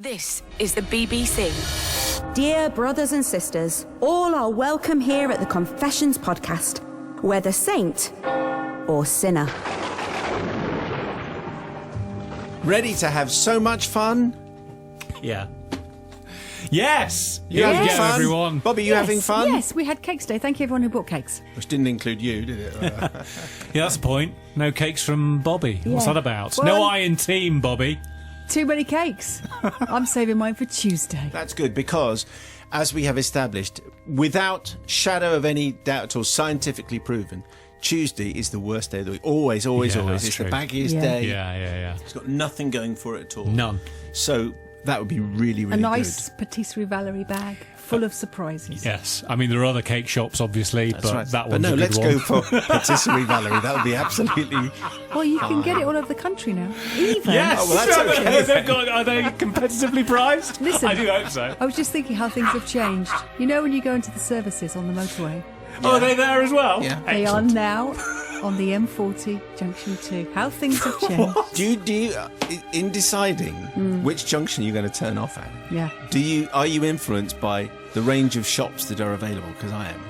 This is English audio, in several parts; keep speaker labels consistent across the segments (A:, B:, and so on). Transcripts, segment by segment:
A: This is the BBC.
B: Dear brothers and sisters, all are welcome here at the Confessions podcast, whether saint or sinner.
C: Ready to have so much fun?
D: Yeah. Yes!
C: You having fun?
D: Everyone.
C: Bobby, you having fun?
E: Yes, we had cakes today. Thank you everyone who bought cakes.
C: Which didn't include you, did it?
D: Yeah, that's the point. No cakes from Bobby. What's
E: Yeah.
D: that about?
E: Well,
D: no I in team, Bobby.
E: Too many cakes. I'm saving mine for Tuesday.
C: That's good because, as we have established, without shadow of any doubt or scientifically proven, Tuesday is the worst day of the week. Always.
D: Yeah,
C: It's
D: true.
C: the baggiest
E: Yeah.
C: day.
D: Yeah.
C: It's got nothing going for it at all.
D: None.
C: So that would be really, really
E: A nice patisserie Valerie bag full of surprises.
D: Yes. I mean, there are other cake shops, obviously,
C: good.
D: but
C: That's
D: that
C: right.
D: one's
C: But no,
D: a good
C: let's
D: one.
C: go for patisserie Valerie. That would be absolutely...
E: Well, you can get it all over the country now. Even.
D: Yes!
C: Oh, well, that's okay then.
D: Are they competitively priced?
E: Listen.
D: I do hope so.
E: I was just thinking how things have changed. You know when you go into the services on the motorway?
D: Oh, are they there as well?
C: Yeah.
E: They are now on the M40 Junction 2. How things have changed.
C: Do you in deciding which junction you're going to turn off at,
E: Yeah.
C: are you influenced by the range of shops that are available? Because I am.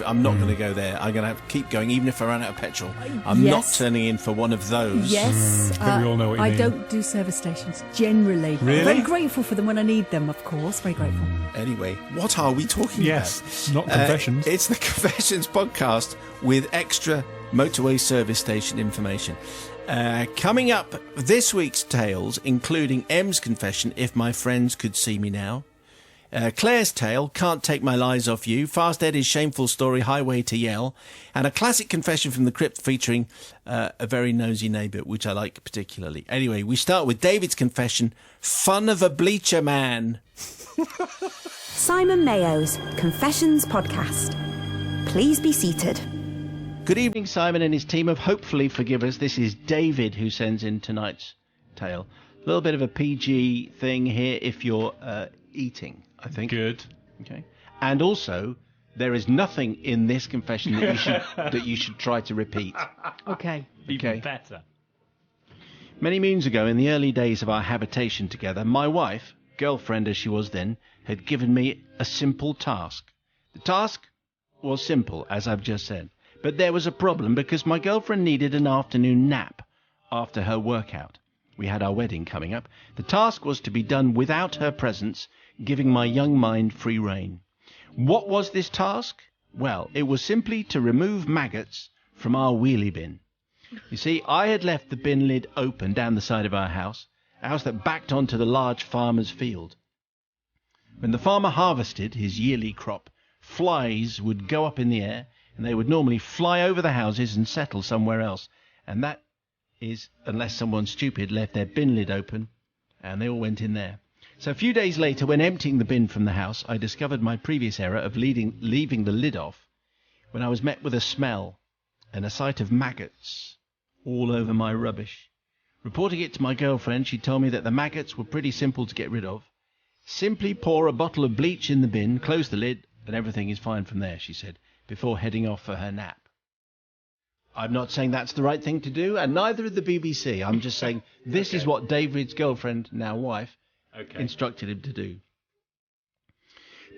C: I'm not going to go there. I'm going to keep going, even if I run out of petrol. I'm not
E: Yes.
C: turning in for one of those.
E: Yes.
D: I think we all know what you
E: I
D: mean.
E: don't do service stations, generally.
D: Really?
E: Very grateful for them when I need them, of course. Very grateful.
C: Anyway, what are we talking
D: Yes.
C: about?
D: Not confessions.
C: It's the Confessions podcast with extra motorway service station information. Coming up, this week's tales, including M's confession, If My Friends Could See Me Now. Claire's tale, Can't Take My Lies Off You. Fast Eddie's shameful story, Highway to Yell. And a classic confession from the crypt featuring a very nosy neighbour, which I like particularly. Anyway, we start with David's confession, Fun of a Bleacher Man.
B: Simon Mayo's Confessions podcast. Please be seated.
C: Good evening, Simon and his team of Hopefully Forgivers. This is David who sends in tonight's tale. A little bit of a PG thing here if you're eating, I think.
D: Good.
C: Okay. And also, there is nothing in this confession that you should try to repeat.
E: Okay.
D: Even better.
C: Many moons ago, in the early days of our habitation together, my wife, girlfriend as she was then, had given me a simple task. The task was simple, as I've just said. But there was a problem because my girlfriend needed an afternoon nap after her workout. We had our wedding coming up. The task was to be done without her presence, giving my young mind free rein. What was this task? Well, it was simply to remove maggots from our wheelie bin. You see, I had left the bin lid open down the side of our house, a house that backed onto the large farmer's field. When the farmer harvested his yearly crop, flies would go up in the air, and they would normally fly over the houses and settle somewhere else. And that is, unless someone stupid left their bin lid open, and they all went in there. So a few days later, when emptying the bin from the house, I discovered my previous error of leaving the lid off, when I was met with a smell and a sight of maggots all over my rubbish. Reporting it to my girlfriend, she told me that the maggots were pretty simple to get rid of. Simply pour a bottle of bleach in the bin, close the lid, and everything is fine from there, she said, before heading off for her nap. I'm not saying that's the right thing to do, and neither is the BBC. I'm just saying this is what David's girlfriend, now wife, instructed him to do.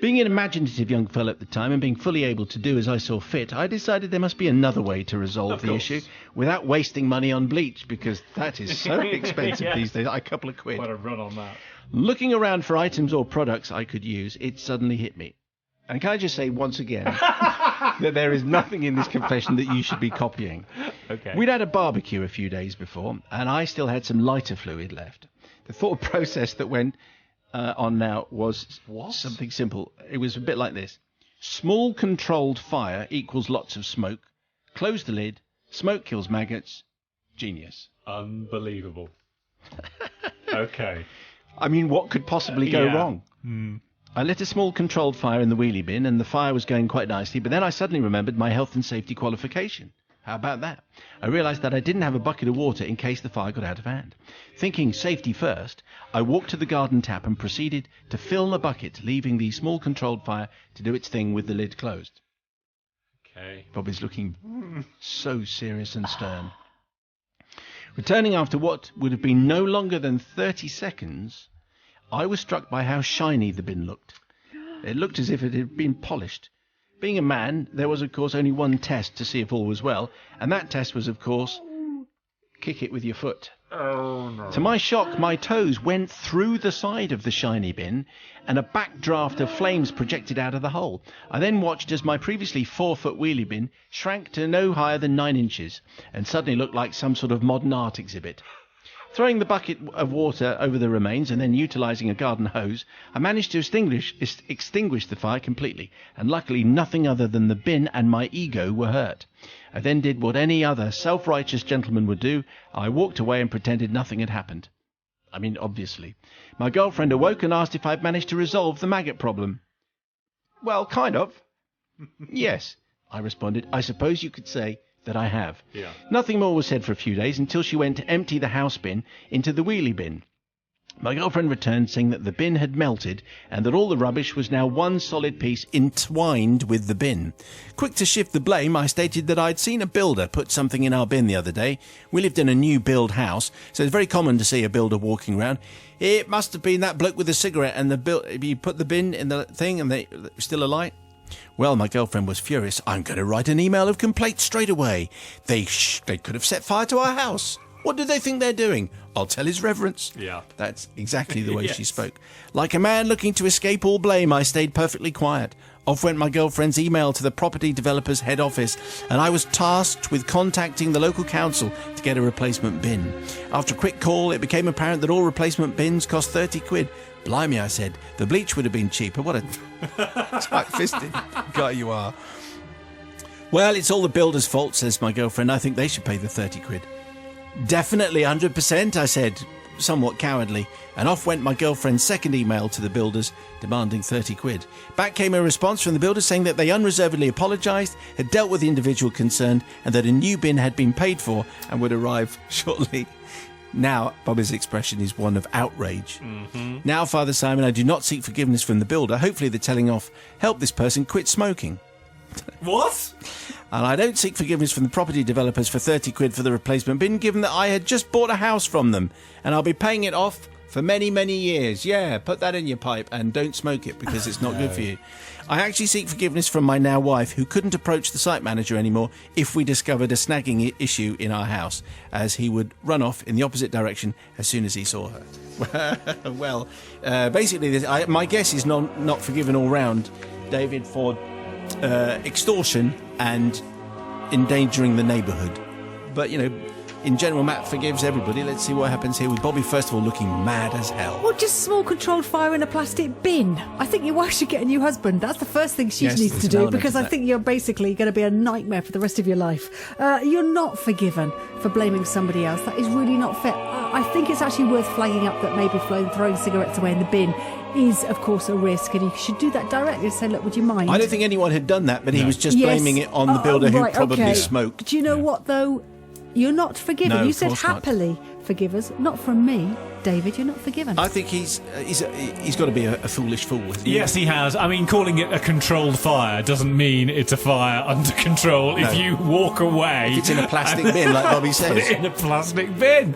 C: Being an imaginative young fellow at the time and being fully able to do as I saw fit, I decided there must be another way to resolve the issue without wasting money on bleach, because that is so expensive these days, a couple of quid.
D: Quite a run on that.
C: Looking around for items or products I could use, it suddenly hit me. And can I just say once again that there is nothing in this confession that you should be copying.
D: Okay.
C: We'd had a barbecue a few days before, and I still had some lighter fluid left. The thought process that went on now was something simple. It was a bit like this. Small controlled fire equals lots of smoke. Close the lid. Smoke kills maggots. Genius.
D: Unbelievable. Okay.
C: I mean, what could possibly go wrong? I lit a small controlled fire in the wheelie bin, and the fire was going quite nicely, but then I suddenly remembered my health and safety qualification. How about that? I realised that I didn't have a bucket of water in case the fire got out of hand. Thinking safety first, I walked to the garden tap and proceeded to fill the bucket, leaving the small controlled fire to do its thing with the lid closed.
D: Okay.
C: Bobby's looking so serious and stern. Returning after what would have been no longer than 30 seconds, I was struck by how shiny the bin looked. It looked as if it had been polished. Being a man, there was, of course, only one test to see if all was well, and that test was, of course, kick it with your foot.
F: Oh, no.
C: To my shock, my toes went through the side of the shiny bin, and a backdraft of flames projected out of the hole. I then watched as my previously 4-foot wheelie bin shrank to no higher than 9 inches, and suddenly looked like some sort of modern art exhibit. Throwing the bucket of water over the remains and then utilising a garden hose, I managed to extinguish the fire completely, and luckily nothing other than the bin and my ego were hurt. I then did what any other self-righteous gentleman would do. I walked away and pretended nothing had happened. I mean, obviously. My girlfriend awoke and asked if I'd managed to resolve the maggot problem. Well, kind of. Yes, I responded. I suppose you could say that I have.
F: Yeah.
C: Nothing more was said for a few days until she went to empty the house bin into the wheelie bin. My girlfriend returned saying that the bin had melted and that all the rubbish was now one solid piece entwined with the bin. Quick to shift the blame, I stated that I'd seen a builder put something in our bin the other day. We lived in a new build house, so it's very common to see a builder walking around. It must have been that bloke with the cigarette and you put the bin in the thing and they still alight. Well, my girlfriend was furious. I'm going to write an email of complaint straight away. They could have set fire to our house. What do they think they're doing? I'll tell his reverence.
F: Yeah.
C: That's exactly the way
F: Yes.
C: she spoke. Like a man looking to escape all blame, I stayed perfectly quiet. Off went my girlfriend's email to the property developer's head office, and I was tasked with contacting the local council to get a replacement bin. After a quick call, it became apparent that all replacement bins cost 30 quid. Blimey, I said. The bleach would have been cheaper. What a tight-fisted guy you are. Well, it's all the builder's fault, says my girlfriend. I think they should pay the 30 quid. Definitely 100%, I said, somewhat cowardly. And off went my girlfriend's second email to the builders, demanding 30 quid. Back came a response from the builders saying that they unreservedly apologised, had dealt with the individual concerned, and that a new bin had been paid for and would arrive shortly. Now, Bobby's expression is one of outrage. Mm-hmm. Now, Father Simon, I do not seek forgiveness from the builder. Hopefully the telling off helped this person quit smoking.
F: What?
C: And I don't seek forgiveness from the property developers for 30 quid for the replacement bin, given that I had just bought a house from them, and I'll be paying it off for many, many years. Yeah, put that in your pipe and don't smoke it because it's not good for you. I actually seek forgiveness from my now wife, who couldn't approach the site manager anymore if we discovered a snagging issue in our house, as he would run off in the opposite direction as soon as he saw her. Well, basically, my guess is not forgiven all round, David, for extortion and endangering the neighbourhood. But, you know, in general, Matt forgives everybody. Let's see what happens here with Bobby, first of all, looking mad as hell.
E: Well, just small controlled fire in a plastic bin. I think your wife should get a new husband. That's the first thing she
C: Yes,
E: needs
C: there's
E: to
C: an
E: do,
C: element
E: because
C: of
E: I
C: that.
E: think you're basically going to be a nightmare for the rest of your life. You're not forgiven for blaming somebody else. That is really not fair. I think it's actually worth flagging up that maybe throwing cigarettes away in the bin is, of course, a risk, and you should do that directly. Say, look, would you mind?
C: I don't think anyone had done that, but he was just
E: Yes.
C: blaming it on the builder who
E: Right,
C: probably
E: okay.
C: smoked.
E: Do you know what, though? You're not forgiven.
C: No,
E: You
C: of
E: said
C: course not.
E: happily forgive us. Not from me, David. You're not forgiven.
C: I think he's got to be a foolish fool, hasn't he?
D: Yes, he has. I mean, calling it a controlled fire doesn't mean it's a fire under control.
C: No.
D: If you walk away...
C: If it's in a plastic bin, like Bobby says.
D: Put it in a plastic bin.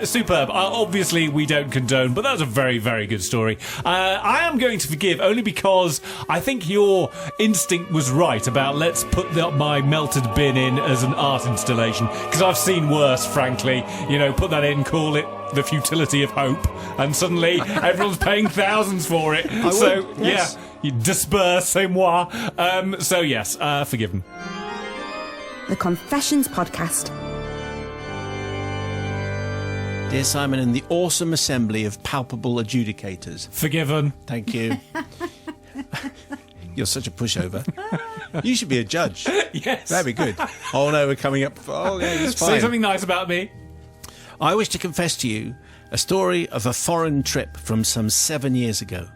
D: Superb. Obviously, we don't condone, but that was a very, very good story. I am going to forgive only because I think your instinct was right about let's put my melted bin in as an art installation, because I've seen worse, frankly. You know, put that in, call it the futility of hope, and suddenly everyone's paying thousands for it. So,
C: would, yes.
D: yeah, you disperse, c'est moi. So, yes, forgiven.
B: The Confessions Podcast.
C: Dear Simon and the awesome assembly of palpable adjudicators.
D: Forgiven.
C: Thank you. You're such a pushover. You should be a judge.
D: Yes.
C: That'd be good. Oh no, we're coming up. Oh yeah, it's fine.
D: Say something nice about me.
C: I wish to confess to you a story of a foreign trip from some 7 years ago.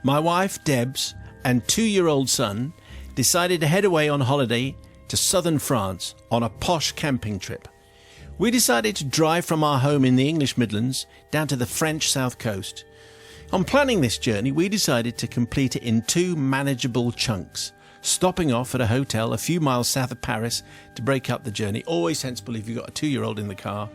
C: My wife, Debs, and 2-year-old son decided to head away on holiday to southern France on a posh camping trip. We decided to drive from our home in the English Midlands down to the French south coast. On planning this journey, we decided to complete it in 2 manageable chunks, stopping off at a hotel a few miles south of Paris to break up the journey. Always sensible if you've got a 2-year-old in the car.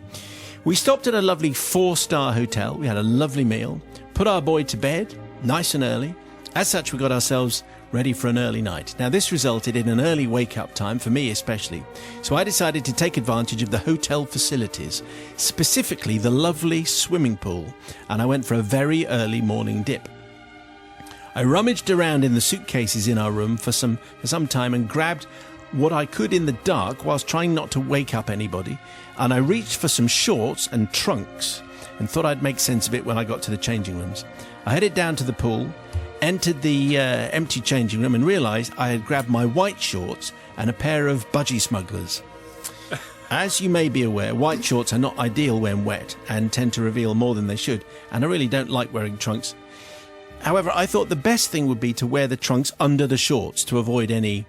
C: We stopped at a lovely 4-star hotel. We had a lovely meal, put our boy to bed nice and early. As such, we got ourselves ready for an early night. Now, this resulted in an early wake-up time, for me especially. So I decided to take advantage of the hotel facilities, specifically the lovely swimming pool, and I went for a very early morning dip. I rummaged around in the suitcases in our room for some time and grabbed what I could in the dark whilst trying not to wake up anybody, and I reached for some shorts and trunks and thought I'd make sense of it when I got to the changing rooms. I headed down to the pool, entered the empty changing room and realised I had grabbed my white shorts and a pair of budgie smugglers. As you may be aware, white shorts are not ideal when wet and tend to reveal more than they should, and I really don't like wearing trunks. However, I thought the best thing would be to wear the trunks under the shorts to avoid any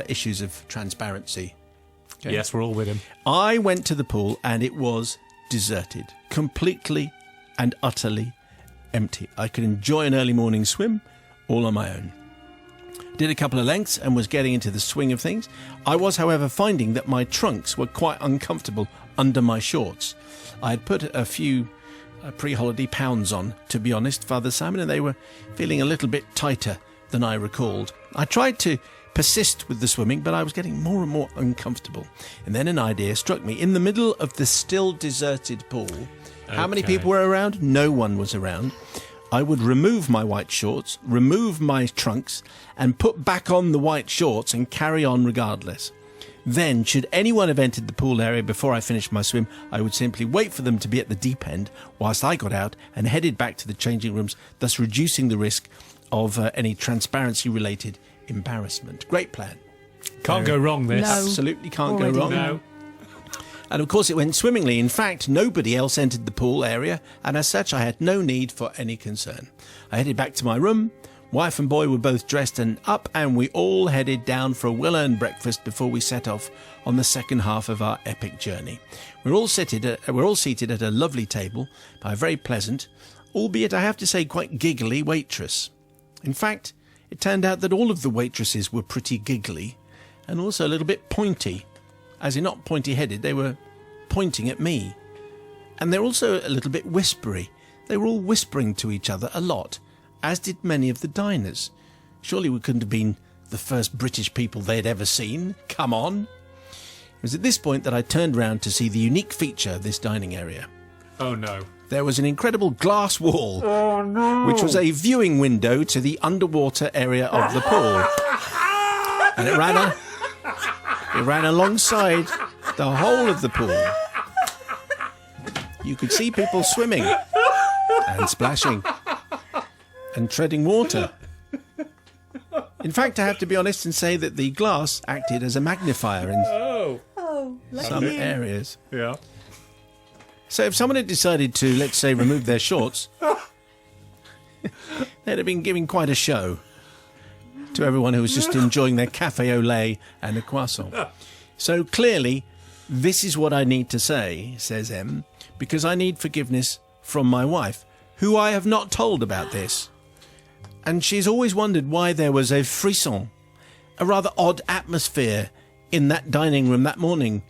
C: issues of transparency. Okay.
D: Yes, we're all with him.
C: I went to the pool and it was deserted, completely and utterly empty. I could enjoy an early morning swim all on my own. Did a couple of lengths and was getting into the swing of things. I was, however, finding that my trunks were quite uncomfortable under my shorts. I had put a few pre-holiday pounds on, to be honest, Father Simon, and they were feeling a little bit tighter than I recalled. I tried to persist with the swimming, but I was getting more and more uncomfortable. And then an idea struck me. In the middle of the still deserted pool, how many people were around? No one was around. I would remove my white shorts, remove my trunks, and put back on the white shorts and carry on regardless. Then, should anyone have entered the pool area before I finished my swim, I would simply wait for them to be at the deep end whilst I got out and headed back to the changing rooms, thus reducing the risk of any transparency-related embarrassment. Great plan.
D: Can't go wrong, this.
E: No.
C: Absolutely can't
E: Already
C: go wrong.
D: No.
C: And of course it went swimmingly. In fact, nobody else entered the pool area, and as such I had no need for any concern. I headed back to my room. Wife and boy were both dressed and up, and we all headed down for a well-earned breakfast before we set off on the second half of our epic journey. We're all seated at a lovely table by a very pleasant, albeit I have to say quite giggly, waitress. In fact, it turned out that all of the waitresses were pretty giggly and also a little bit pointy. As in not pointy-headed, they were pointing at me. And they're also a little bit whispery. They were all whispering to each other a lot, as did many of the diners. Surely we couldn't have been the first British people they'd ever seen. Come on. It was at this point that I turned round to see the unique feature of this dining area.
D: Oh, no.
C: There was an incredible glass wall, which was a viewing window to the underwater area of the pool. And it ran alongside the whole of the pool. You could see people swimming and splashing and treading water. In fact, I have to be honest and say that the glass acted as a magnifier in some areas.
D: Yeah.
C: So if someone had decided to, let's say, remove their shorts, they'd have been giving quite a show to everyone who was just enjoying their café au lait and a croissant. So clearly, this is what I need to say, says M, because I need forgiveness from my wife, who I have not told about this. And she's always wondered why there was a frisson, a rather odd atmosphere in that dining room that morning.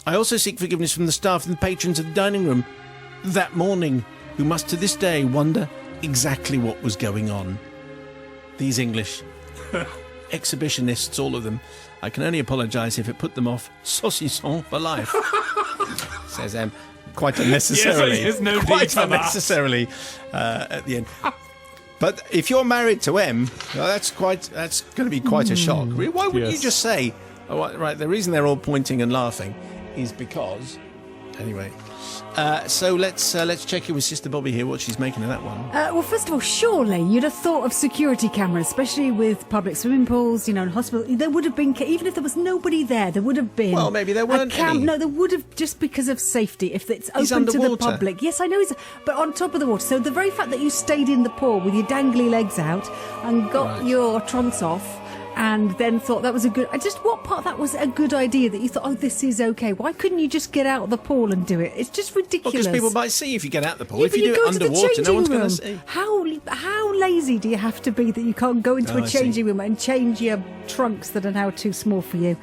C: I also seek forgiveness from the staff and the patrons of the dining room that morning, who must to this day wonder exactly what was going on. These English exhibitionists, all of them. I can only apologise if it put them off saucisson for life, says M. Quite unnecessarily.
D: Yes, there's no
C: quite
D: need for that.
C: unnecessarily at the end. But if you're married to M, well, that's going to be quite a shock. Why wouldn't you just say, oh, right, the reason they're all pointing and laughing is because... Anyway, so let's check in with Sister Bobby here, what she's making of that one.
E: Well, first of all, surely you'd have thought of security cameras, especially with public swimming pools, and hospitals. There would have been, even if there was nobody there, there would have been.
C: Well, maybe there weren't any.
E: No, there would have, just because of safety. If it's
C: He's
E: open to the
C: underwater.
E: public. Yes, I know but on top of the water. So the very fact that you stayed in the pool with your dangly legs out and got your trunks off, and then thought that was what part of that was a good idea that you thought, oh, this is okay? Why couldn't you just get out of the pool and do it? It's just ridiculous.
C: Because people might see if you get out of the pool.
E: Yeah,
C: if you do
E: go
C: it
E: to the
C: underwater, no one's
E: changing
C: going to
E: room.
C: see.
E: How lazy do you have to be that you can't go into
C: Oh,
E: a
C: I see.
E: changing room and change your trunks that are now too small for you?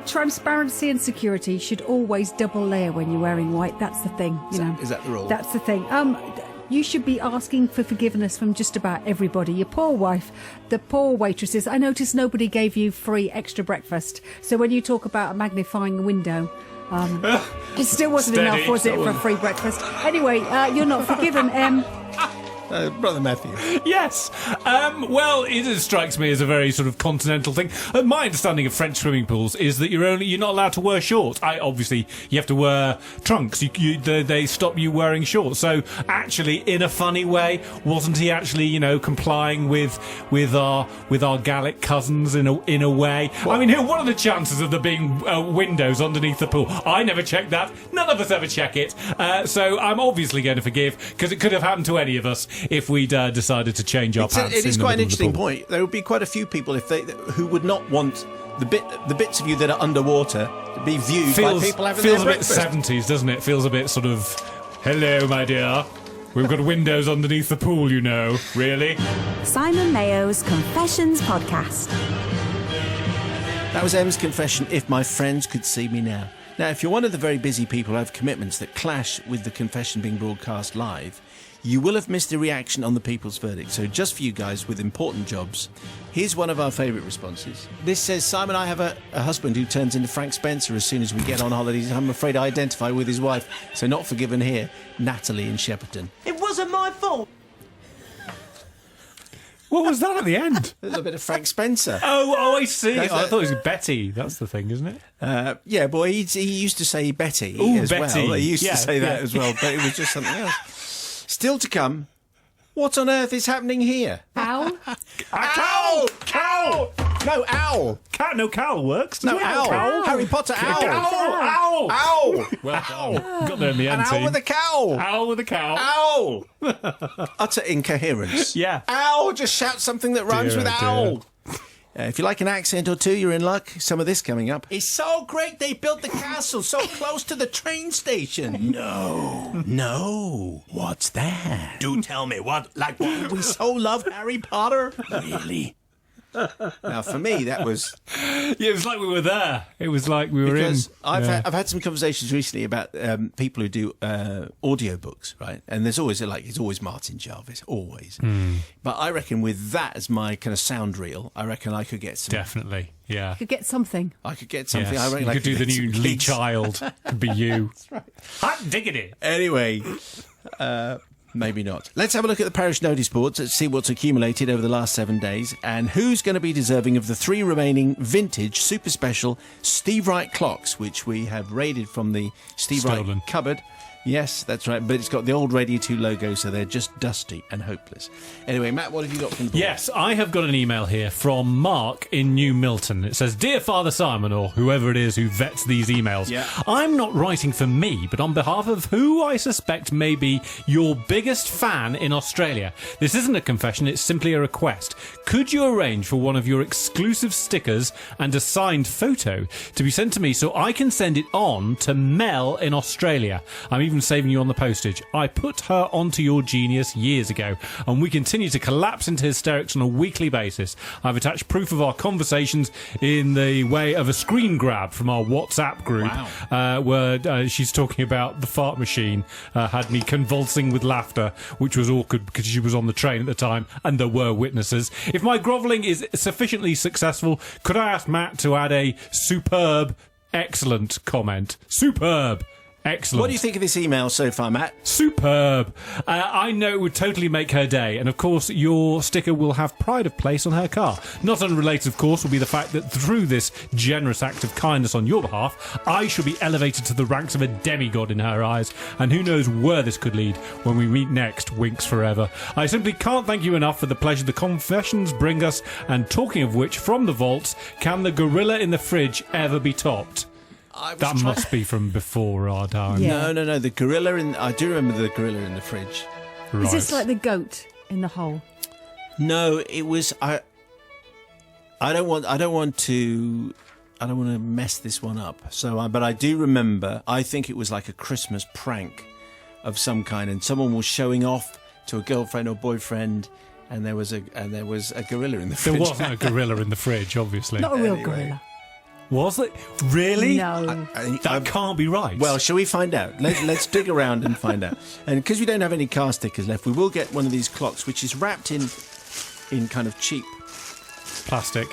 E: Transparency and security should always double layer when you're wearing white. That's the thing.
C: Is that the rule?
E: That's the thing. You should be asking for forgiveness from just about everybody. Your poor wife, the poor waitresses. I noticed nobody gave you free extra breakfast. So when you talk about a magnifying window, it still wasn't
D: Steady.
E: enough, was it, for a free breakfast? Anyway, you're not forgiven,
C: Brother Matthew.
D: Yes. Well, it strikes me as a very sort of continental thing. My understanding of French swimming pools is that you're not allowed to wear shorts. Obviously you have to wear trunks. They stop you wearing shorts. So actually, in a funny way, wasn't he actually complying with our Gallic cousins in a way? I mean, what are the chances of there being windows underneath the pool? I never checked that. None of us ever check it. So I'm obviously going to forgive, because it could have happened to any of us if we'd decided to change our pants.
C: It is
D: in the
C: quite an
D: middle of the
C: interesting
D: pool.
C: point. There would be quite a few people who would not want the bits of you that are underwater to be viewed by people having
D: feels
C: their
D: a bit
C: breakfast.
D: 70s, doesn't it? Feels a bit sort of, hello, my dear. We've got windows underneath the pool, Really?
B: Simon Mayo's Confessions podcast.
C: That was M's confession, If My Friends Could See Me Now. Now, if you're one of the very busy people who have commitments that clash with the confession being broadcast live, you will have missed a reaction on the People's Verdict. So just for you guys with important jobs, here's one of our favourite responses. This says, Simon, I have a husband who turns into Frank Spencer as soon as we get on holidays. I'm afraid I identify with his wife, so not forgiven here. Natalie in Shepperton.
G: It wasn't my fault.
D: What was that at the end?
C: A little bit of Frank Spencer.
D: Oh, I see.
C: That's
D: I
C: it.
D: thought it was Betty. That's the thing, isn't it?
C: Yeah, boy, he used to say Betty
D: Ooh,
C: as
D: Betty.
C: well. He used
D: Yeah,
C: to say that
D: yeah.
C: as well, but it was just something else. Still to come, what on earth is happening here?
E: Ow.
C: Owl! Cow! No, owl!
D: No, cow works.
C: No,
D: doesn't it?
C: owl!
D: Cow?
C: Harry Potter, owl!
D: Owl!
C: Owl!
D: Well done. Got there in the
C: An
D: end,
C: owl
D: team.
C: with a cow!
D: Owl with a cow.
C: Owl! Utter incoherence.
D: Yeah.
C: Owl! Just shout something that rhymes
D: Dear,
C: with
D: oh dear.
C: owl. If you like an accent or two, you're in luck. Some of this coming up. It's so great they built the castle so close to the train station. No. What's that?
G: Do tell me what
C: We so love Harry Potter.
G: really?
C: Now, for me, that was
D: Yeah, it was like we were there. It was like we were
C: because
D: in.
C: I've
D: Yeah.
C: I've had some conversations recently about people who do audiobooks, right? And there's always it's always Martin Jarvis, always. But I reckon with that as my kind of sound reel, I reckon I could get some.
D: Definitely. Yeah.
E: Could get something.
C: I could get something.
D: Yes.
C: I reckon
D: You
C: I
D: could do the
C: get
D: new
C: some
D: Lee
C: gigs.
D: Child. Could be you. Hot diggity.
C: Anyway, maybe not. Let's have a look at the parish notice boards. Let's see what's accumulated over the last 7 days and who's going to be deserving of the 3 remaining vintage super special Steve Wright clocks, which we have raided from the Steve
D: Stolen.
C: Wright cupboard. Yes, that's right. But it's got the old Radio 2 logo, so they're just dusty and hopeless. Anyway, Matt, what have you got from the board?
D: Yes, I have got an email here from Mark in New Milton. It says, Dear Father Simon, or whoever it is who vets these emails,
C: Yeah.
D: I'm not writing for me, but on behalf of who I suspect may be your biggest fan in Australia. This isn't a confession, it's simply a request. Could you arrange for one of your exclusive stickers and a signed photo to be sent to me so I can send it on to Mel in Australia? I'm even saving you on the postage. I put her onto your genius years ago, and we continue to collapse into hysterics on a weekly basis. I've attached proof of our conversations in the way of a screen grab from our WhatsApp group, where she's talking about the fart machine had me convulsing with laughter, which was awkward because she was on the train at the time and there were witnesses. If my grovelling is sufficiently successful, could I ask Matt to add a superb, excellent comment? Superb. Excellent.
C: What do you think of this email so far, Matt?
D: Superb. I know it would totally make her day. And of course, your sticker will have pride of place on her car. Not unrelated, of course, will be the fact that through this generous act of kindness on your behalf, I shall be elevated to the ranks of a demigod in her eyes. And who knows where this could lead when we meet next, winks forever. I simply can't thank you enough for the pleasure the confessions bring us. And talking of which, from the vaults, can the gorilla in the fridge ever be topped? That must be from before our time.
E: Yeah.
C: No. The gorilla in. I do remember the gorilla in the fridge.
D: Right.
E: Is this like the goat in the hole?
C: No, it was. I don't want to mess this one up. So, but I do remember. I think it was like a Christmas prank of some kind, and someone was showing off to a girlfriend or boyfriend, and there was a gorilla in the fridge.
D: There wasn't a gorilla in the fridge, obviously.
E: Not a real
C: Anyway.
E: gorilla.
D: Was it? Really?
E: No.
D: That can't be right.
C: Well, shall we find out? Let's dig around and find out. And because we don't have any car stickers left, we will get one of these clocks, which is wrapped in kind of cheap
D: plastic.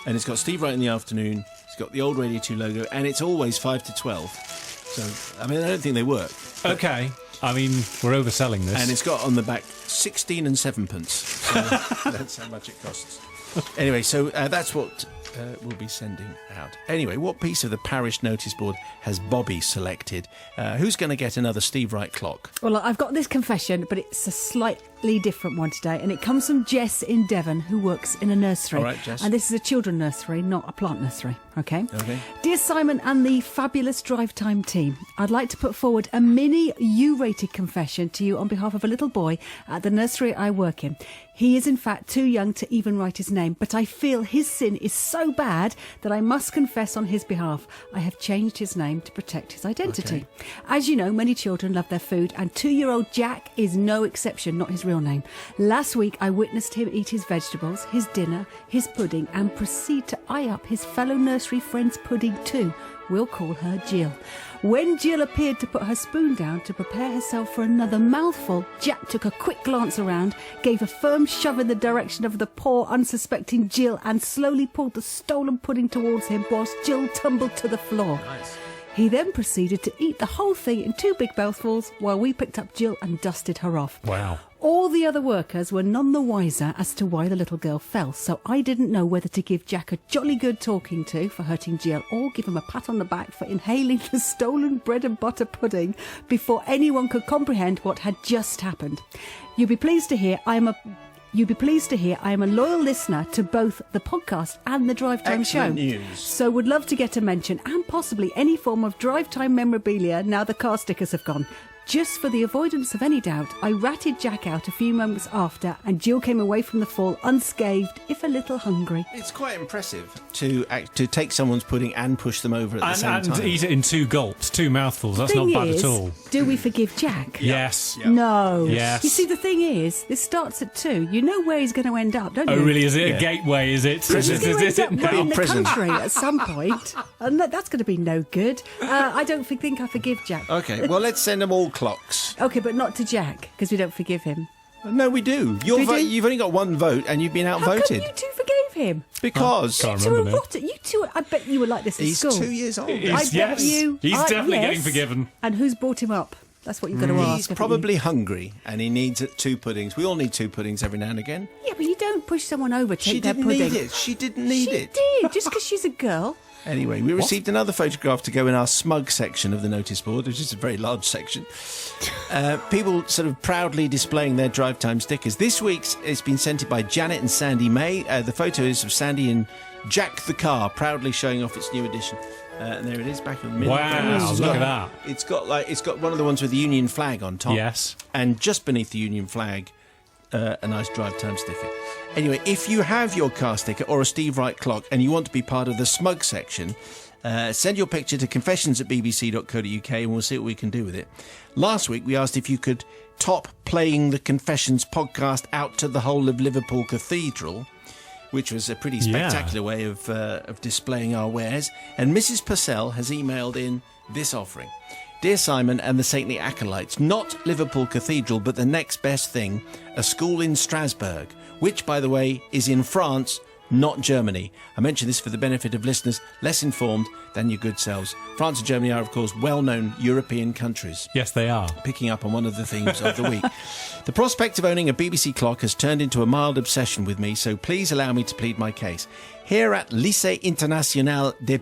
C: And it's got Steve Wright in the afternoon. It's got the old Radio 2 logo, and it's always 5 to 12. So, I mean, I don't think they work.
D: Okay. I mean, we're overselling this.
C: And it's got on the back 16 and 7 pence. So that's how much it costs. Anyway, so that's what we'll be sending out. Anyway, what piece of the parish notice board has Bobby selected? Who's going to get another Steve Wright clock?
E: Well, I've got this confession, but it's a slightly different one today, and it comes from Jess in Devon, who works in a nursery.
C: All right, Jess.
E: And this is a children nursery, not a plant nursery, okay?
C: Okay.
E: Dear Simon and the fabulous Drive Time team, I'd like to put forward a mini U-rated confession to you on behalf of a little boy at the nursery I work in. He is, in fact, too young to even write his name, but I feel his sin is so bad that I must confess on his behalf. I have changed his name to protect his identity.
C: Okay.
E: As you know, many children love their food, and 2-year-old Jack is no exception, not his real name. Last week, I witnessed him eat his vegetables, his dinner, his pudding, and proceed to eye up his fellow nursery friend's pudding too. We'll call her Jill. When Jill appeared to put her spoon down to prepare herself for another mouthful, Jack took a quick glance around, gave a firm shove in the direction of the poor, unsuspecting Jill, and slowly pulled the stolen pudding towards him whilst Jill tumbled to the floor.
C: Nice.
E: He then proceeded to eat the whole thing in 2 big mouthfuls while we picked up Jill and dusted her off.
D: Wow.
E: All the other workers were none the wiser as to why the little girl fell, so I didn't know whether to give Jack a jolly good talking to for hurting Jill or give him a pat on the back for inhaling the stolen bread and butter pudding before anyone could comprehend what had just happened. You'll be pleased to hear I am a loyal listener to both the podcast and the Drive Time show.
C: News.
E: So would love to get a mention and possibly any form of Drive Time memorabilia now the car stickers have gone. Just for the avoidance of any doubt, I ratted Jack out a few moments after, and Jill came away from the fall unscathed, if a little hungry.
C: It's quite impressive to take someone's pudding and push them over at the same time.
D: And eat it in 2 gulps, 2 mouthfuls. That's not bad at all.
E: Do we forgive Jack?
D: Yes.
C: Yeah.
E: No.
D: Yes.
E: You see, the thing is, this starts at 2. You know where he's going to end up, don't you?
D: Oh, really? Is it
C: Yeah.
D: a gateway? Is it?
E: He's going to
D: Is
E: end
D: it
E: up
D: now?
E: in the
C: Prison.
E: country at some point, and that's going to be no good. I don't think I forgive Jack.
C: Okay, well, let's send them all clocks.
E: Okay, but not to Jack, because we don't forgive him.
C: No, we do.
E: We do?
C: You've only got 1 vote, and you've been
E: How
C: outvoted.
E: come you two forgave him?
C: Because
D: Can't
E: You two
D: remember
E: are
D: now.
E: rotten. You two, I bet you were like this at
C: he's
E: school.
C: 2 years old.
D: He's-
E: I bet
D: yes.
E: you.
D: He's definitely
E: yes.
D: getting forgiven.
E: And who's brought him up? That's what you've got to ask.
C: He's
E: haven't
C: probably hungry, and he needs 2 puddings. We all need 2 puddings every now and again.
E: you? Yeah, but you don't push someone over to
C: She
E: take their
C: didn't
E: pudding.
C: need it. She didn't need
E: she
C: it.
E: did, just because she's a girl.
C: Anyway, we received another photograph to go in our smug section of the notice board, which is a very large section. People sort of proudly displaying their Drive Time stickers. This week's it's been sent in by Janet and Sandy May. The photo is of Sandy and Jack the car, proudly showing off its new edition. And there it is, back in the middle.
D: Wow,
C: It's
D: look
C: got-
D: at that.
C: It's got one of the ones with the Union flag on top.
D: Yes.
C: And just beneath the Union flag, a nice Drive Time sticker. Anyway, if you have your car sticker or a Steve Wright clock and you want to be part of the smug section, send your picture to confessions@bbc.co.uk and we'll see what we can do with it. Last week we asked if you could top playing the Confessions podcast out to the whole of Liverpool Cathedral, which was a pretty spectacular way of displaying our wares. And Mrs. Purcell has emailed in this offering. Dear Simon and the Saintly Acolytes, not Liverpool Cathedral, but the next best thing, a school in Strasbourg, which, by the way, is in France, not Germany. I mention this for the benefit of listeners less informed than your good selves. France and Germany are, of course, well-known European countries.
D: Yes, they are.
C: Picking up on one of the themes of the week. The prospect of owning a BBC clock has turned into a mild obsession with me, so please allow me to plead my case. Here at Lycée International des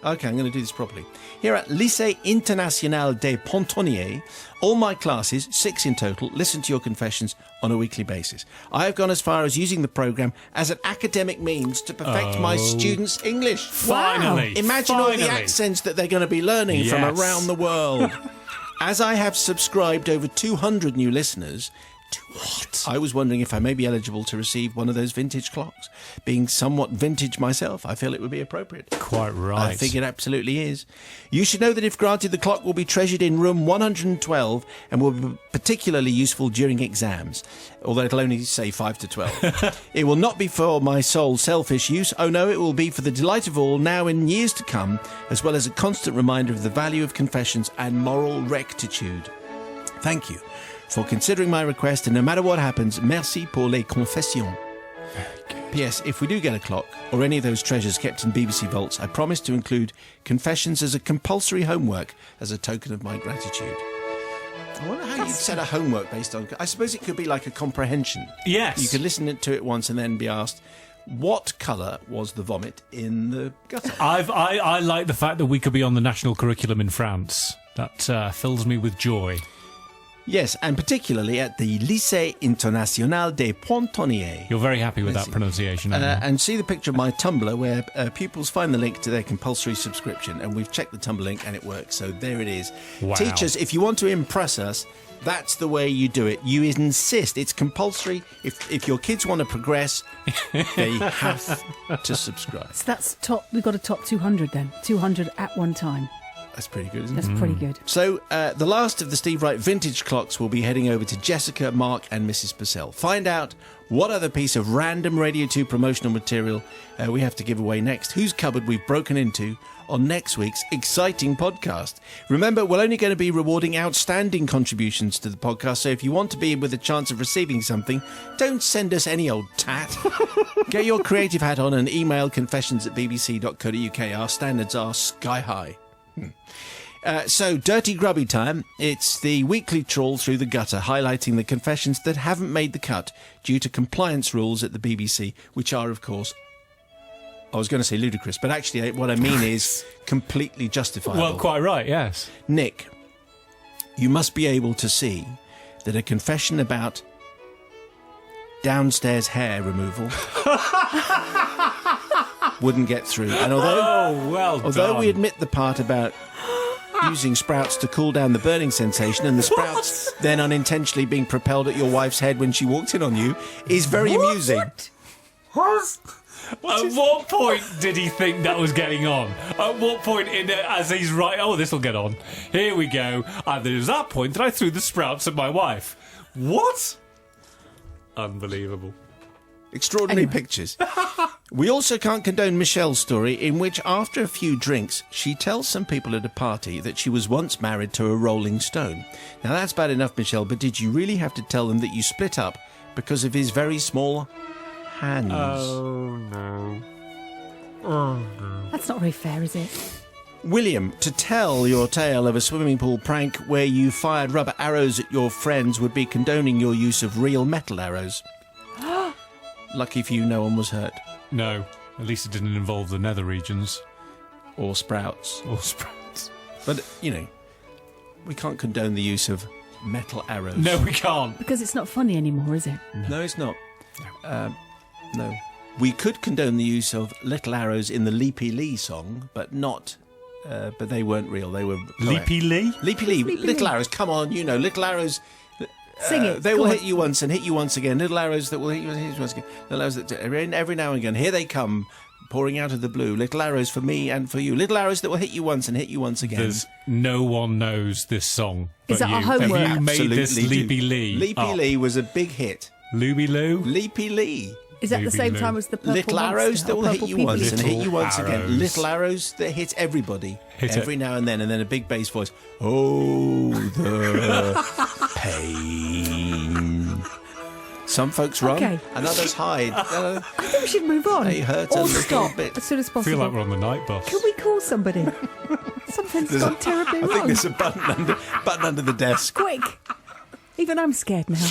C: Okay, I'm going to do this properly. Here at Lycée International des Pontonniers, all my classes, 6 in total, listen to your confessions on a weekly basis. I have gone as far as using the programme as an academic means to perfect my students' English.
D: Finally.
C: Imagine all the accents that they're going to be learning from
D: Yes.
C: around the world. As I have subscribed over 200 new listeners, What? I was wondering if I may be eligible to receive one of those vintage clocks. Being somewhat vintage myself, I feel it would be appropriate.
D: Quite right.
C: I think it absolutely is. You should know that if granted, the clock will be treasured in room 112 and will be particularly useful during exams, although it'll only say 5 to 12. It will not be for my sole selfish use. Oh no, it will be for the delight of all now and years to come, as well as a constant reminder of the value of confessions and moral rectitude. Thank you for considering my request, and no matter what happens, merci pour les confessions. P.S. If we do get a clock, or any of those treasures kept in BBC vaults, I promise to include confessions as a compulsory homework as a token of my gratitude. I wonder how you'd set a homework based on... I suppose it could be like a comprehension.
D: Yes.
C: You could listen to it once and then be asked, what colour was the vomit in the gutter?
D: I like the fact that we could be on the national curriculum in France. That fills me with joy.
C: Yes, and particularly at the Lycée International des Pontonniers.
D: You're very happy with that pronunciation, aren't you?
C: And see the picture of my Tumblr where pupils find the link to their compulsory subscription, and we've checked the Tumblr link and it works, so there it is.
D: Wow.
C: Teachers, if you want to impress us, that's the way you do it. You insist. It's compulsory. If your kids want to progress, they have to subscribe.
E: So that's we've got a top 200 then. 200 at one time.
C: That's pretty good, isn't it?
E: That's pretty good.
C: So, the last of the Steve Wright vintage clocks will be heading over to Jessica, Mark and Mrs. Purcell. Find out what other piece of random Radio 2 promotional material we have to give away next, whose cupboard we've broken into on next week's exciting podcast. Remember, we're only going to be rewarding outstanding contributions to the podcast, so if you want to be with a chance of receiving something, don't send us any old tat. Get your creative hat on and email confessions@bbc.co.uk. Our standards are sky high. So, Dirty Grubby time. It's the weekly trawl through the gutter, highlighting the confessions that haven't made the cut due to compliance rules at the BBC, which are, of course, I was going to say ludicrous, but actually what I mean is completely justifiable.
D: Well, quite right, yes.
C: Nick, you must be able to see that a confession about downstairs hair removal wouldn't get through. And although we admit the part about using sprouts to cool down the burning sensation and the sprouts then unintentionally being propelled at your wife's head when she walked in on you is very amusing.
D: At what point did he think that was getting on? At what point as he's right, this will get on. Here we go. And it was that point that I threw the sprouts at my wife. What? Unbelievable.
C: Extraordinary pictures. We also can't condone Michelle's story, in which after a few drinks she tells some people at a party that she was once married to a Rolling Stone. Now that's bad enough, Michelle, but did you really have to tell them that you split up because of his very small hands?
F: Oh no. Oh no.
E: That's not very fair, is it?
C: William, to tell your tale of a swimming pool prank where you fired rubber arrows at your friends would be condoning your use of real metal arrows. Lucky for you, no one was hurt.
D: No, at least it didn't involve the nether regions.
C: Or sprouts. But, we can't condone the use of metal arrows.
D: No, we can't.
E: Because it's not funny anymore, is it?
C: No, it's not. No. We could condone the use of little arrows in the Leapy Lee song, but not... but they weren't real. They were...
D: Leapy Lee?
C: Leapy Lee. Little arrows. Come on, little arrows...
E: Sing it.
C: They will hit you once and hit you once again. Little arrows that will hit you and hit you once again. Little arrows that every now and again. Here they come, pouring out of the blue. Little arrows for me and for you. Little arrows that will hit you once and hit you once again.
D: There's no one knows this song.
E: Is that
D: you.
E: our homework?
D: Have you made this
C: Absolutely
D: Leapy Lee?
C: Leapy Lee was a big hit.
D: Looby Loo?
C: Leapy Lee.
E: Is that the same
D: Lou.
E: time as the purple
C: Little
E: monster,
C: arrows that
E: or
C: will hit
E: purple
C: you
E: people?
C: once and hit you once
D: Little
C: again.
D: arrows.
C: Little arrows that hit everybody
D: Hit
C: every now and then a big bass voice. Oh, the pain. Some folks run
E: Okay.
C: and others hide.
E: I think we should move on.
C: They hurt a
E: or
C: little
E: stop
C: bit.
E: as soon as
D: I
E: possible.
D: feel like we're on the night bus.
E: Can we call somebody? Something's gone terribly
C: I
E: wrong.
C: think there's a button under the desk.
E: Quick! Even I'm scared now.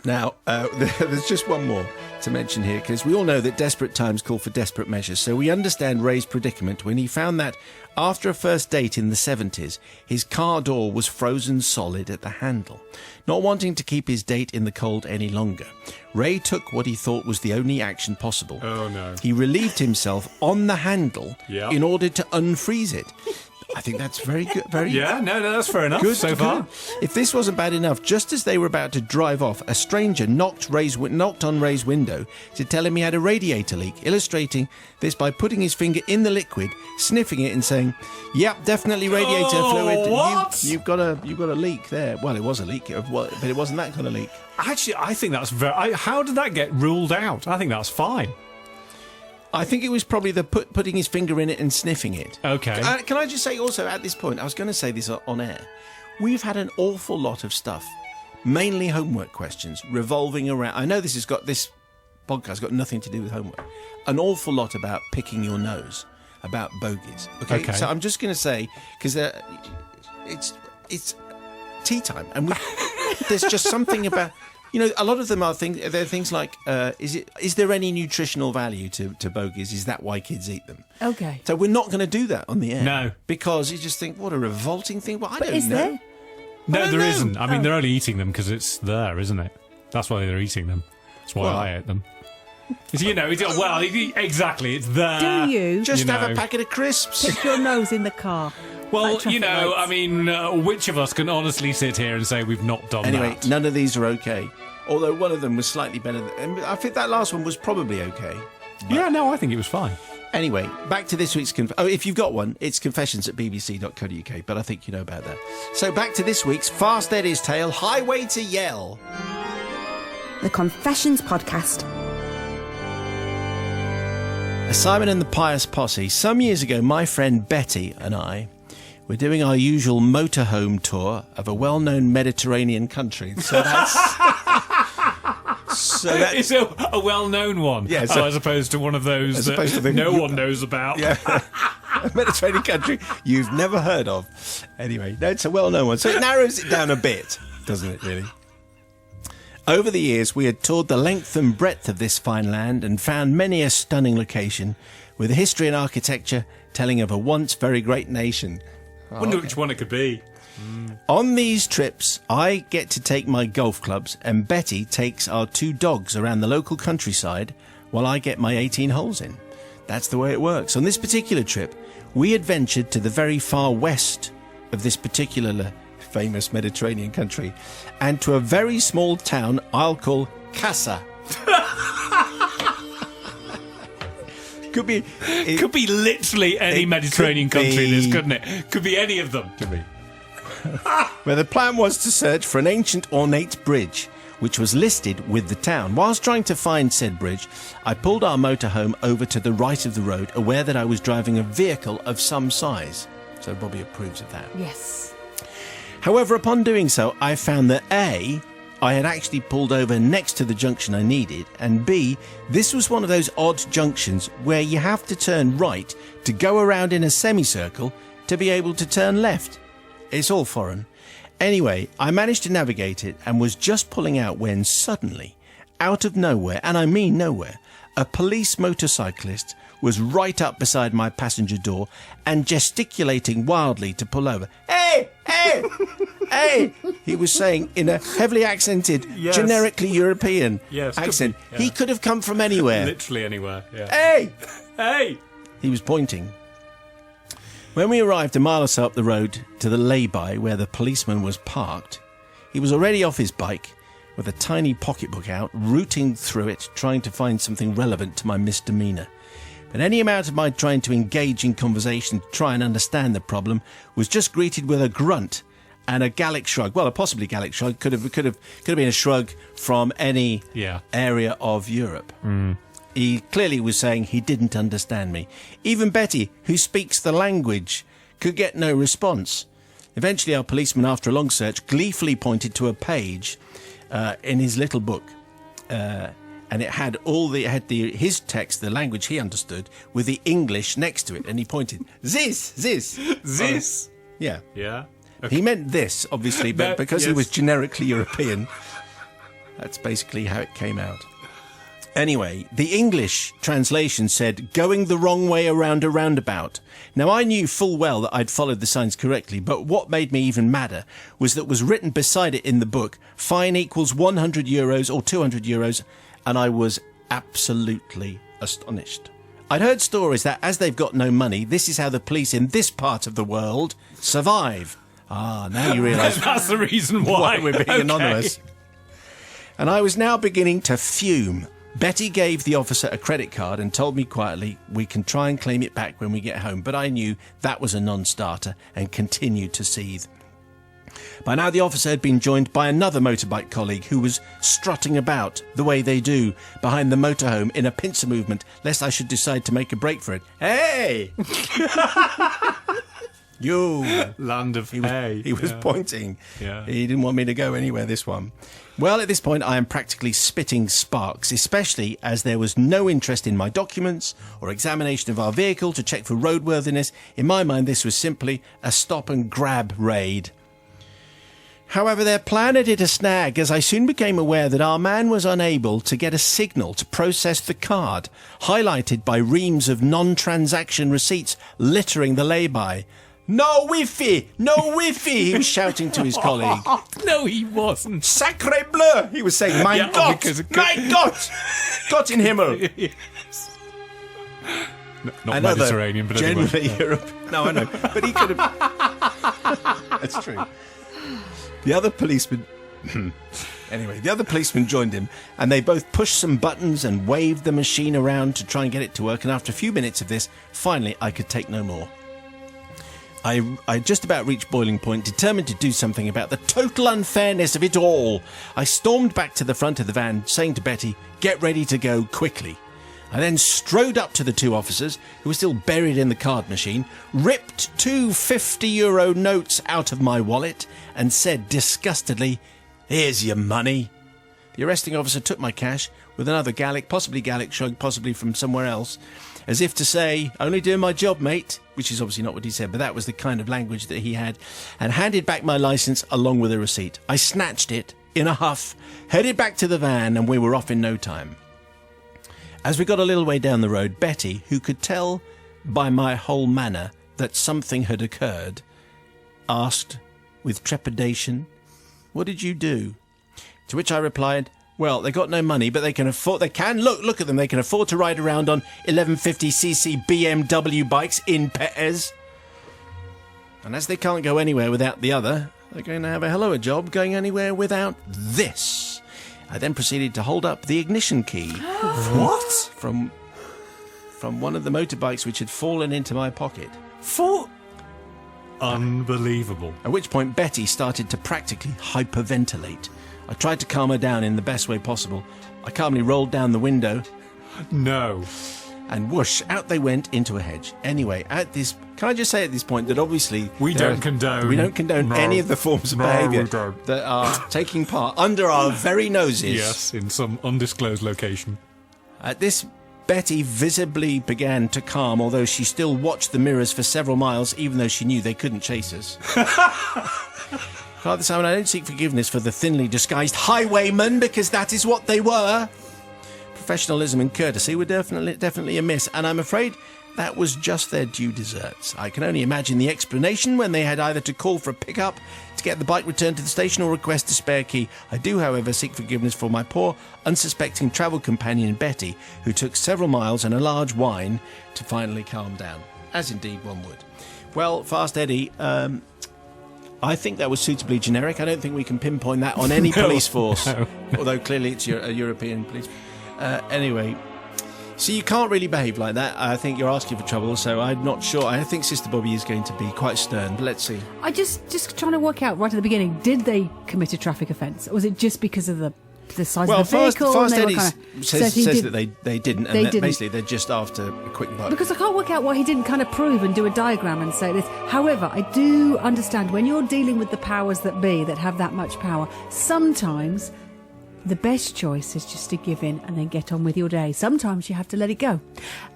C: Now, there's just one more to mention here, because we all know that desperate times call for desperate measures. So we understand Ray's predicament when he found that after a first date in the 70s, his car door was frozen solid at the handle. Not wanting to keep his date in the cold any longer, Ray took what he thought was the only action possible.
D: Oh, no.
C: He relieved himself on the handle
D: Yeah.
C: in order to unfreeze it. I think that's very good. Very
D: Yeah, no, that's fair enough
C: good
D: so far.
C: good. If this wasn't bad enough, just as they were about to drive off, a stranger knocked on Ray's window to tell him he had a radiator leak, illustrating this by putting his finger in the liquid, sniffing it, and saying, "Yep, definitely radiator fluid.
D: What?
C: You've got a leak there." Well, it was a leak, but it wasn't that kind of leak.
D: Actually, I think that's very... how did that get ruled out? I think that's fine.
C: I think it was probably the putting his finger in it and sniffing it.
D: Okay.
C: Can I just say also at this point, I was going to say this on air, we've had an awful lot of stuff, mainly homework questions, revolving around... I know this podcast got nothing to do with homework. An awful lot about picking your nose, about bogies. Okay. So I'm just going to say, because it's tea time, and there's just something about... You know, a lot of them are things like, is there any nutritional value to bogies? Is that why kids eat them?
E: Okay.
C: So we're not going to do that on the air.
D: No.
C: Because you just think, what a revolting thing. Well, I don't
E: Is
C: know.
E: there?
D: No, there isn't. I mean, they're only eating them because it's there, isn't it? That's why they're eating them. That's why I ate them. Exactly, it's there.
E: Do you
C: Just have a packet of crisps.
E: stick your nose in the car?
D: Well,
E: Like traffic lights.
D: I mean, which of us can honestly sit here and say we've not done
C: Anyway,
D: that?
C: none of these are okay. Although one of them was slightly better. I think that last one was probably okay.
D: Yeah, no, I think it was fine.
C: Anyway, back to this week's... if you've got one, it's confessions@bbc.co.uk, but I think you know about that. So back to this week's Fast Eddie's Tale, Highway to Yell.
B: The Confessions Podcast.
C: Simon and the Pious Posse. Some years ago, my friend Betty and I were doing our usual motorhome tour of a well-known Mediterranean country. So that's...
D: It's a well-known one,
C: Yeah, so-
D: as opposed to one of those that no one knows about.
C: Yeah. A Mediterranean country you've never heard of. Anyway, no, it's a well-known one. So it narrows it down a bit, doesn't it, really? Over the years, we had toured the length and breadth of this fine land and found many a stunning location with a history and architecture telling of a once very great nation.
D: I wonder which one it could be.
C: On these trips, I get to take my golf clubs and Betty takes our 2 dogs around the local countryside while I get my 18 holes in. That's the way it works. On this particular trip, we adventured to the very far west of this particular famous Mediterranean country and to a very small town I'll call Casa. Could be
D: Literally any
C: it
D: Mediterranean
C: could
D: country,
C: be-
D: this, couldn't it? Could be any of them.
C: Could be. Where the plan was to search for an ancient ornate bridge which was listed with the town. Whilst trying to find said bridge, I pulled our motorhome over to the right of the road, aware that I was driving a vehicle of some size. So Bobby approves of that.
E: Yes.
C: However, upon doing so, I found that A, I had actually pulled over next to the junction I needed, and B, this was one of those odd junctions where you have to turn right to go around in a semicircle to be able to turn left. It's all foreign. Anyway, I managed to navigate it and was just pulling out when suddenly, out of nowhere, and I mean nowhere, a police motorcyclist was right up beside my passenger door and gesticulating wildly to pull over. Hey! Hey! Hey! He was saying in a heavily accented,
D: Yes.
C: generically European
D: Yes, could
C: accent.
D: be, yeah.
C: He could have come from anywhere.
D: Literally anywhere. Yeah.
C: Hey!
D: Hey!
C: He was pointing. When we arrived a mile or so up the road to the lay-by where the policeman was parked, he was already off his bike with a tiny pocketbook out, rooting through it, trying to find something relevant to my misdemeanour. But any amount of my trying to engage in conversation to try and understand the problem was just greeted with a grunt and a Gallic shrug. Well, a possibly Gallic shrug could have been a shrug from any area of Europe. He clearly was saying he didn't understand me. Even Betty, who speaks the language, could get no response. Eventually, our policeman, after a long search, gleefully pointed to a page in his little book, and it had his text, the language he understood, with the English next to it, and he pointed, this. Yeah.
D: Yeah.
C: He meant this, obviously, but
D: No,
C: because he
D: yes.
C: was generically European, that's basically how it came out. Anyway, the English translation said, going the wrong way around a roundabout. Now, I knew full well that I'd followed the signs correctly, but what made me even madder was that was written beside it in the book, fine equals €100 or €200, and I was absolutely astonished. I'd heard stories that as they've got no money, this is how the police in this part of the world survive. Ah, now you realise
D: That's the reason why
C: we're being anonymous. And I was now beginning to fume. Betty gave the officer a credit card and told me quietly, we can try and claim it back when we get home. But I knew that was a non-starter and continued to seethe. By now the officer had been joined by another motorbike colleague who was strutting about the way they do behind the motorhome in a pincer movement, lest I should decide to make a break for it. Hey! You!
D: Land of hay.
C: He was pointing.
D: Yeah.
C: He didn't want me to go anywhere, this one. Well, at this point, I am practically spitting sparks, especially as there was no interest in my documents or examination of our vehicle to check for roadworthiness. In my mind, this was simply a stop-and-grab raid. However, their plan had hit a snag, as I soon became aware that our man was unable to get a signal to process the card, highlighted by reams of non-transaction receipts littering the lay-by. No Wi-Fi! No Wi-Fi! He was shouting to his colleague.
D: No, he wasn't.
C: Sacre bleu! He was saying, Mein Gott! Mein Gott! Gott in Himmel!
D: Not Mediterranean, but
C: generally
D: anyway.
C: Europe. No, I know. But he could have... That's true. The other policeman... Anyway, the other policeman joined him, and they both pushed some buttons and waved the machine around to try and get it to work, and after a few minutes of this, finally I could take no more. I just about reached boiling point, determined to do something about the total unfairness of it all. I stormed back to the front of the van, saying to Betty, get ready to go quickly. I then strode up to the two officers, who were still buried in the card machine, ripped two €50 notes out of my wallet, and said disgustedly, here's your money. The arresting officer took my cash with another Gallic shrug, possibly from somewhere else, as if to say, only doing my job, mate, which is obviously not what he said, but that was the kind of language that he had, and handed back my licence along with a receipt. I snatched it in a huff, headed back to the van, and we were off in no time. As we got a little way down the road, Betty, who could tell by my whole manner that something had occurred, asked with trepidation, what did you do? To which I replied, well, they got no money, but they can look at them, they can afford to ride around on 1150cc BMW bikes in Perez. And as they can't go anywhere without the other, they're going to have a hell of a job going anywhere without this. I then proceeded to hold up the ignition key.
G: What?
C: From one of the motorbikes which had fallen into my pocket.
D: Unbelievable.
C: At which point Betty started to practically hyperventilate. I tried to calm her down in the best way possible. I calmly rolled down the window.
D: No.
C: And whoosh, out they went into a hedge. Anyway, can I just say at this point that obviously
D: We don't condone
C: any of the forms of behaviour that are taking part under our very noses.
D: Yes, in some undisclosed location.
C: At this, Betty visibly began to calm, although she still watched the mirrors for several miles, even though she knew they couldn't chase us. Father Simon, I don't seek forgiveness for the thinly disguised highwaymen, because that is what they were. Professionalism and courtesy were definitely amiss, and I'm afraid that was just their due deserts. I can only imagine the explanation when they had either to call for a pickup to get the bike returned to the station or request a spare key. I do, however, seek forgiveness for my poor, unsuspecting travel companion Betty, who took several miles and a large wine to finally calm down, as indeed one would. Well, Fast Eddie, I think that was suitably generic. I don't think we can pinpoint that on any police force, although clearly it's a European police. Anyway, so you can't really behave like that. I think you're asking for trouble, so I'm not sure. I think Sister Bobby is going to be quite stern, but let's see.
E: I just trying to work out right at the beginning, did they commit a traffic offence? Or was it just because of the size of the vehicle?
C: Fast Eddie says that they didn't, and
E: didn't.
C: Basically they're just after a quick buck.
E: Because I can't work out why he didn't kind of prove and do a diagram and say this. However, I do understand when you're dealing with the powers that be that have that much power, sometimes the best choice is just to give in and then get on with your day. Sometimes you have to let it go.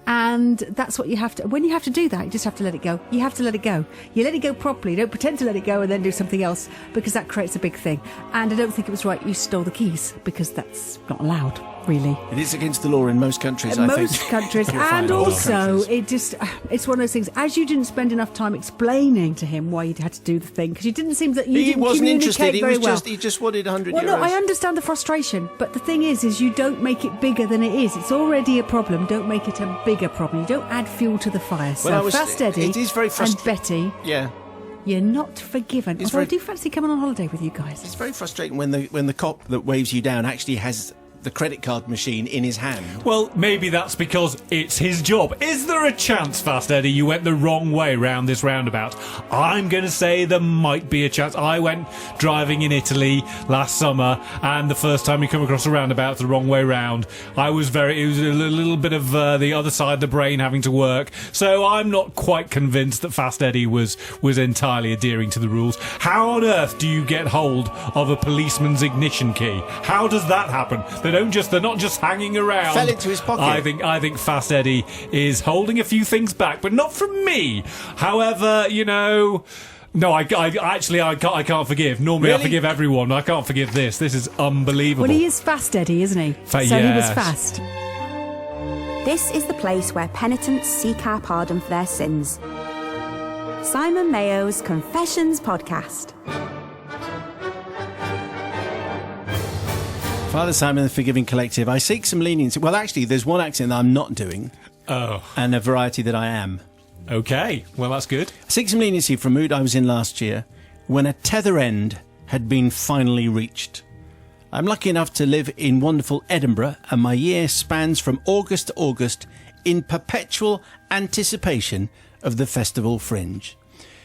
E: And that's what you have to... When you have to do that, you just have to let it go. You have to let it go. You let it go properly. Don't pretend to let it go and then do something else, because that creates a big thing. And I don't think it was right you stole the keys, because that's not allowed. really.
C: It is against the law in most countries,
E: In
C: I
E: most
C: think.
E: countries,
C: You'll find
E: and
C: all
E: also
C: countries.
E: it's one of those things. As you didn't spend enough time explaining to him why you had to do the thing, because you didn't seem that you
C: He
E: didn't
C: wasn't interested.
E: communicate very well.
C: He just wanted 100
E: Well,
C: euros.
E: no, I understand the frustration, but the thing is you don't make it bigger than it is. It's already a problem. Don't make it a bigger problem. You don't add fuel to the fire. So, Fast Eddie
C: it is very
E: and Betty,
C: Yeah.
E: you're not forgiven. Although I do fancy coming on holiday with you guys.
C: It's very frustrating when the cop that waves you down actually has the credit card machine in his hand.
D: Well, maybe that's because it's his job. Is there a chance, Fast Eddie, you went the wrong way round this roundabout? I'm going to say there might be a chance. I went driving in Italy last summer, and the first time you come across a roundabout the wrong way round, it was a little bit of the other side of the brain having to work. So I'm not quite convinced that Fast Eddie was entirely adhering to the rules. How on earth do you get hold of a policeman's ignition key? How does that happen? They're not just hanging around.
C: Fell into his pocket.
D: I think Fast Eddie is holding a few things back, but not from me. However, no, I can't forgive. Normally
C: Really?
D: I forgive everyone. I can't forgive this. This is unbelievable.
E: Well, he is Fast Eddie, isn't he? So he was
D: yes.
E: fast.
B: This is the place where penitents seek our pardon for their sins. Simon Mayo's Confessions podcast.
C: Father Simon, the Forgiving Collective. I seek some leniency. Well, actually, there's one accent that I'm not doing.
D: Oh.
C: And a variety that I am.
D: Okay. Well, that's good.
C: I seek some leniency from a mood I was in last year when a tether end had been finally reached. I'm lucky enough to live in wonderful Edinburgh, and my year spans from August to August in perpetual anticipation of the Festival Fringe.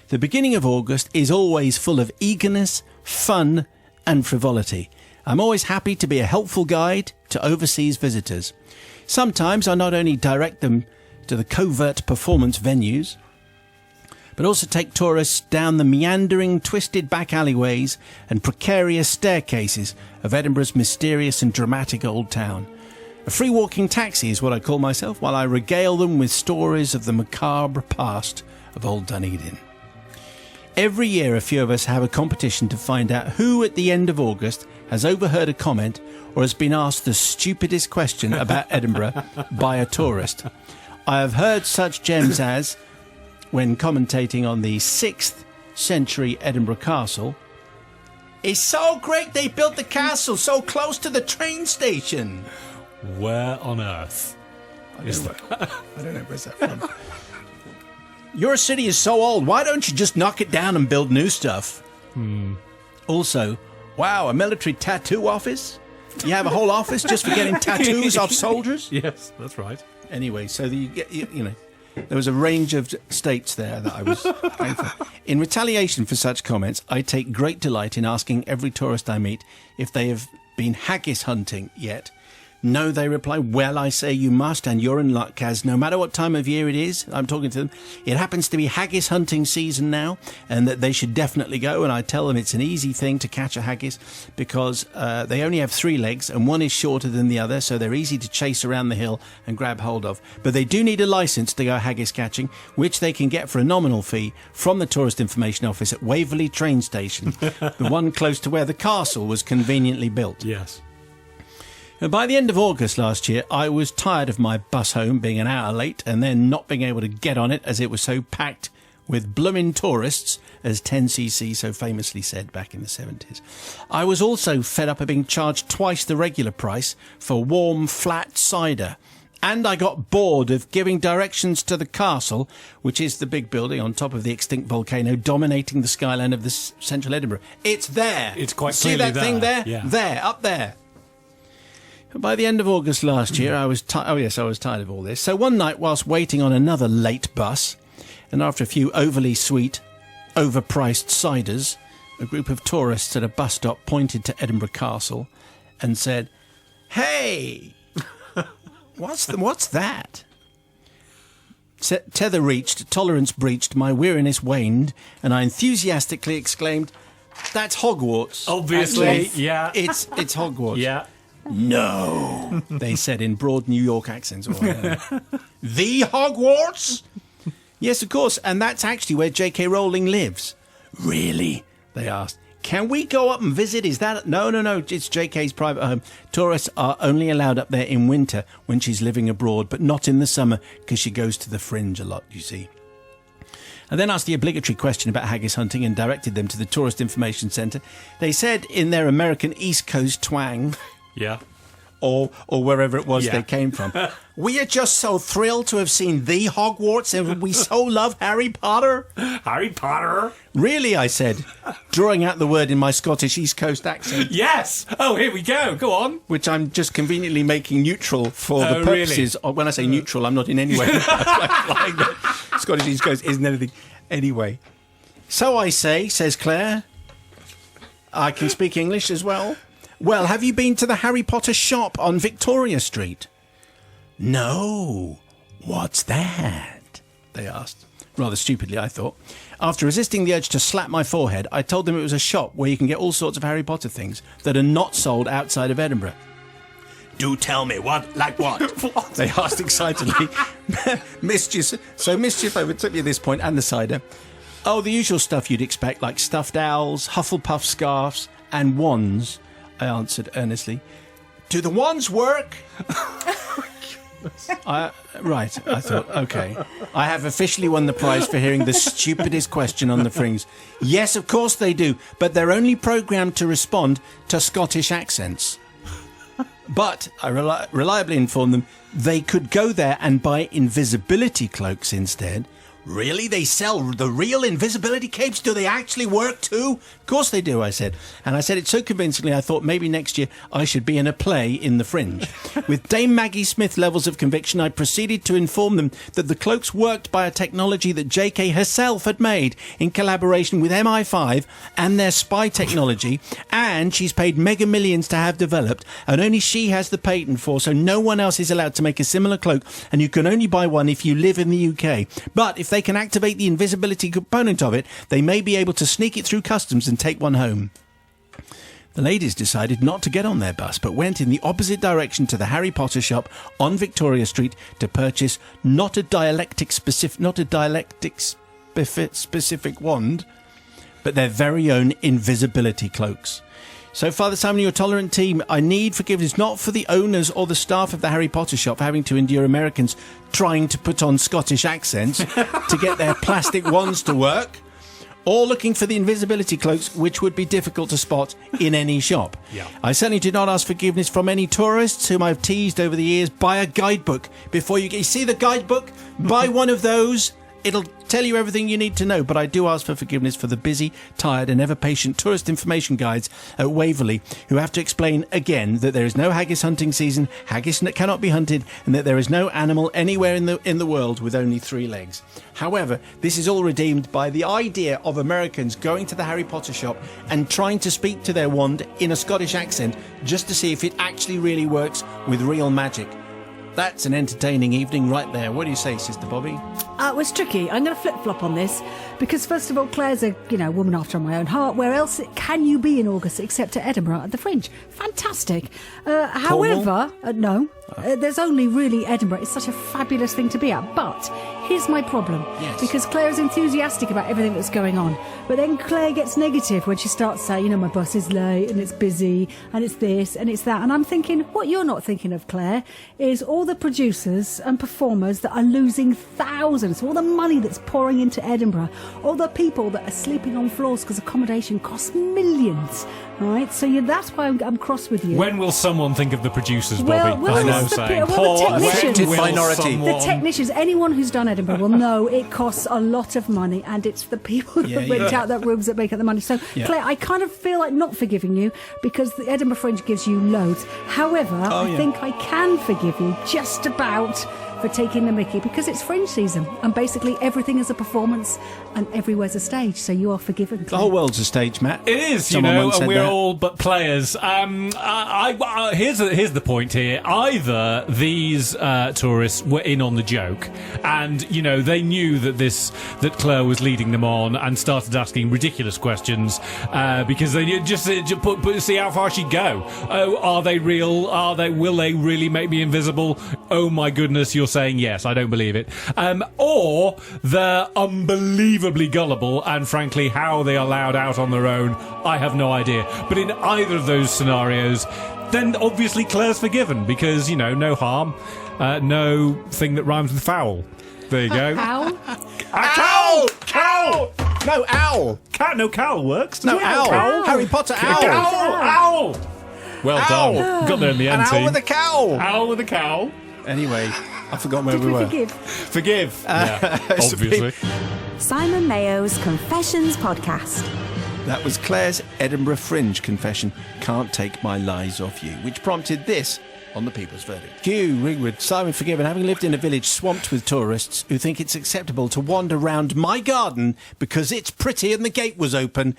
C: The beginning of August is always full of eagerness, fun, and frivolity. I'm always happy to be a helpful guide to overseas visitors. Sometimes I not only direct them to the covert performance venues, but also take tourists down the meandering, twisted back alleyways and precarious staircases of Edinburgh's mysterious and dramatic old town. A free walking taxi is what I call myself, while I regale them with stories of the macabre past of old Dunedin. Every year a few of us have a competition to find out who at the end of August has overheard a comment or has been asked the stupidest question about Edinburgh by a tourist. I have heard such gems as, when commentating on the 6th century Edinburgh Castle, "It's so great they built the castle so close to the train station."
D: Where on earth is that?
C: I don't know where's that from. "Your city is so old, why don't you just knock it down and build new stuff?" Also, "Wow, a military tattoo office? You have a whole office just for getting tattoos off soldiers?"
D: Yes, that's right.
C: Anyway, so there was a range of states there that I was going for. In retaliation for such comments, I take great delight in asking every tourist I meet if they have been haggis hunting yet. "No," they reply. "Well, I say you must, and you're in luck, as no matter what time of year it is," I'm talking to them, "it happens to be haggis hunting season now, and that they should definitely go." And I tell them it's an easy thing to catch a haggis because they only have 3 legs and one is shorter than the other, so they're easy to chase around the hill and grab hold of. But they do need a licence to go haggis catching, which they can get for a nominal fee from the Tourist Information Office at Waverley train station, the one close to where the castle was conveniently built.
D: Yes.
C: And by the end of August last year, I was tired of my bus home being an hour late and then not being able to get on it as it was so packed with bloomin' tourists, as 10cc so famously said back in the 70s. I was also fed up of being charged twice the regular price for warm, flat cider. And I got bored of giving directions to the castle, which is the big building on top of the extinct volcano dominating the skyline of the central Edinburgh. It's there.
D: It's quite
C: See
D: clearly
C: that thing there?
D: Yeah.
C: There, up there. By the end of August last year, I was tired of all this. So one night, whilst waiting on another late bus, and after a few overly sweet, overpriced ciders, a group of tourists at a bus stop pointed to Edinburgh Castle and said, "Hey, what's that?" Tether reached, tolerance breached, my weariness waned, and I enthusiastically exclaimed, "That's Hogwarts."
D: Obviously,
C: Actually,
D: yeah.
C: It's Hogwarts.
D: Yeah.
C: "No," they said in broad New York accents. "The Hogwarts?" "Yes, of course, and that's actually where J.K. Rowling lives." "Really?" they asked. Can we go up and visit? Is that... No, it's JK's private home. Tourists are only allowed up there in winter when she's living abroad, but not in the summer because she goes to the Fringe a lot, you see. I then asked the obligatory question about haggis hunting and directed them to the Tourist Information Centre. They said in their American East Coast twang...
D: Yeah.
C: Or wherever it was they came from. We are just so thrilled to have seen the Hogwarts, and we so love Harry Potter.
D: Harry Potter?
C: Really, I said, drawing out the word in my Scottish East Coast accent.
D: Yes! Oh, here we go. Go on.
C: Which I'm just conveniently making neutral for the purposes of... When I say neutral, I'm not in any way implying that Scottish East Coast isn't anything. Anyway. So I say, says Claire. I can speak English as well. Well, have you been to the Harry Potter shop on Victoria Street? No. What's that? They asked. Rather stupidly, I thought. After resisting the urge to slap my forehead, I told them it was a shop where you can get all sorts of Harry Potter things that are not sold outside of Edinburgh.
G: Do tell me, what? Like what?
C: What? They asked excitedly. Mischief overtook me at this point, and the cider. Oh, the usual stuff you'd expect, like stuffed owls, Hufflepuff scarves, and wands. I answered earnestly. Do the wands work? Right, I thought, okay. I have officially won the prize for hearing the stupidest question on the Fringe. Yes, of course they do, but they're only programmed to respond to Scottish accents. But I reliably informed them they could go there and buy invisibility cloaks instead. Really? They sell the real invisibility capes? Do they actually work too? Of course they do, I said. And I said it so convincingly I thought maybe next year I should be in a play in the Fringe. With Dame Maggie Smith levels of conviction, I proceeded to inform them that the cloaks worked by a technology that JK herself had made in collaboration with MI5 and their spy technology, and she's paid mega millions to have developed, and only she has the patent for, so no one else is allowed to make a similar cloak, and you can only buy one if you live in the UK. But if they can activate the invisibility component of it, they may be able to sneak it through customs and take one home. The ladies decided not to get on their bus, but went in the opposite direction to the Harry Potter shop on Victoria Street to purchase not a dialectic specific wand, but their very own invisibility cloaks. So, Father Simon, your tolerant team, I need forgiveness not for the owners or the staff of the Harry Potter shop for having to endure Americans trying to put on Scottish accents to get their plastic wands to work, or looking for the invisibility cloaks, which would be difficult to spot in any shop.
D: Yeah.
C: I certainly do not ask forgiveness from any tourists whom I've teased over the years. Buy a guidebook before you see the guidebook? Buy one of those. It'll tell you everything you need to know, but I do ask for forgiveness for the busy, tired and ever-patient tourist information guides at Waverley who have to explain again that there is no haggis hunting season, haggis cannot be hunted, and that there is no animal anywhere in the world with only 3 legs. However, this is all redeemed by the idea of Americans going to the Harry Potter shop and trying to speak to their wand in a Scottish accent just to see if it actually really works with real magic. That's an entertaining evening right there. What do you say, Sister Bobby?
E: It was tricky. I'm going to flip-flop on this because, first of all, Claire's a woman after my own heart. Where else can you be in August except at Edinburgh at the Fringe? Fantastic. However, no. There's only really Edinburgh. It's such a fabulous thing to be at. But here's my problem.
C: Yes.
E: Because Claire is enthusiastic about everything that's going on. But then Claire gets negative when she starts saying, my bus is late and it's busy and it's this and it's that. And I'm thinking, what you're not thinking of, Claire, is all the producers and performers that are losing thousands, all the money that's pouring into Edinburgh, all the people that are sleeping on floors because accommodation costs millions, right? So that's why I'm cross with you.
D: When will someone think of the producers, Bobby?
E: The
C: minority.
E: The technicians, anyone who's done Edinburgh will know it costs a lot of money, and it's the people that rent out that rooms that make up the money. So, Claire, I kind of feel like not forgiving you because the Edinburgh Fringe gives you loads. However, I think I can forgive you just about for taking the mickey because it's Fringe season and basically everything is a performance and everywhere's a stage, so you are forgiven, Claire.
C: The whole world's a stage, Matt.
D: It is,
C: Someone once
D: and
C: said
D: we're
C: that.
D: all but players. Here's the point here. Either these tourists were in on the joke, and they knew that Claire was leading them on, and started asking ridiculous questions because they just see how far she'd go. Oh, are they real? Will they really make me invisible? Oh my goodness, you're saying yes, I don't believe it. Or they're unbelievably gullible, and frankly, how they are allowed out on their own, I have no idea. But in either of those scenarios, then obviously Claire's forgiven, because, you know, no harm, no thing that rhymes with foul. There you go.
E: Ow.
D: Cow! Cow!
F: No, owl.
D: Cat, no, cow works.
F: No, owl.
D: Cow.
F: Harry Potter, owl.
D: Owl! Well
F: Owl.
D: done. Got there in the
F: An
D: end,
F: owl
D: team.
F: with a cow.
D: Owl with a cow.
F: Anyway, I forgot where
E: Did
F: we
E: we
F: were.
E: forgive?
D: Forgive. Yeah,
F: so
D: obviously.
B: Simon Mayo's Confessions podcast.
F: That was Claire's Edinburgh Fringe confession, Can't Take My Lies Off You, which prompted this on the People's Verdict. Hugh Ringwood, Simon forgiven, having lived in a village swamped with tourists who think it's acceptable to wander round my garden because it's pretty and the gate was open.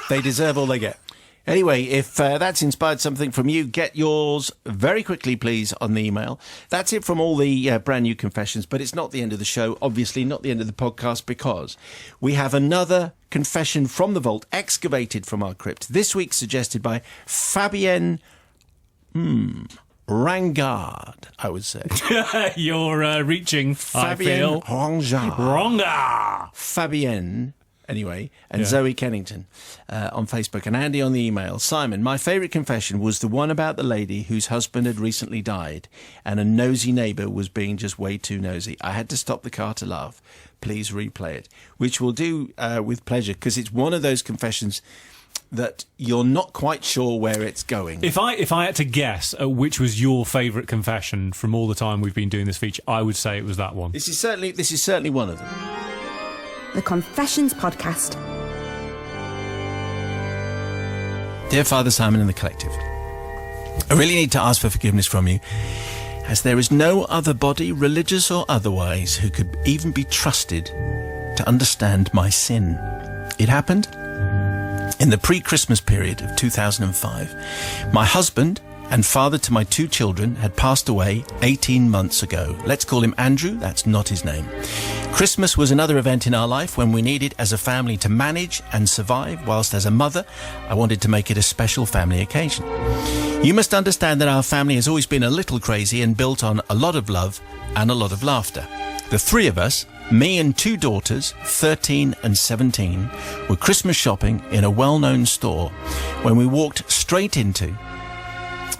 F: They deserve all they get. Anyway, if that's inspired something from you, get yours very quickly, please, on the email. That's it from all the brand new confessions, but it's not the end of the show, obviously not the end of the podcast, because we have another confession from the vault, excavated from our crypt, this week suggested by Fabienne Rangard, I would say.
D: You're reaching, I feel.
F: Rangard.
D: Wronga!
F: Fabienne, anyway, and Zoe Kennington on Facebook, and Andy on the email. Simon, my favourite confession was the one about the lady whose husband had recently died and a nosy neighbour was being just way too nosy. I had to stop the car to laugh. Please replay it, which we'll do with pleasure, because it's one of those confessions that you're not quite sure where it's going.
D: If I had to guess which was your favourite confession from all the time we've been doing this feature, I would say it was that one.
F: This is certainly one of them.
B: The Confessions podcast.
F: Dear Father Simon and the Collective, I really need to ask for forgiveness from you, as there is no other body, religious or otherwise, who could even be trusted to understand my sin. It happened in the pre-Christmas period of 2005. My husband and father to my 2 children had passed away 18 months ago. Let's call him Andrew, that's not his name. Christmas was another event in our life when we needed as a family to manage and survive, whilst as a mother, I wanted to make it a special family occasion. You must understand that our family has always been a little crazy and built on a lot of love and a lot of laughter. The 3 of us, me and 2 daughters, 13 and 17, were Christmas shopping in a well-known store when we walked straight into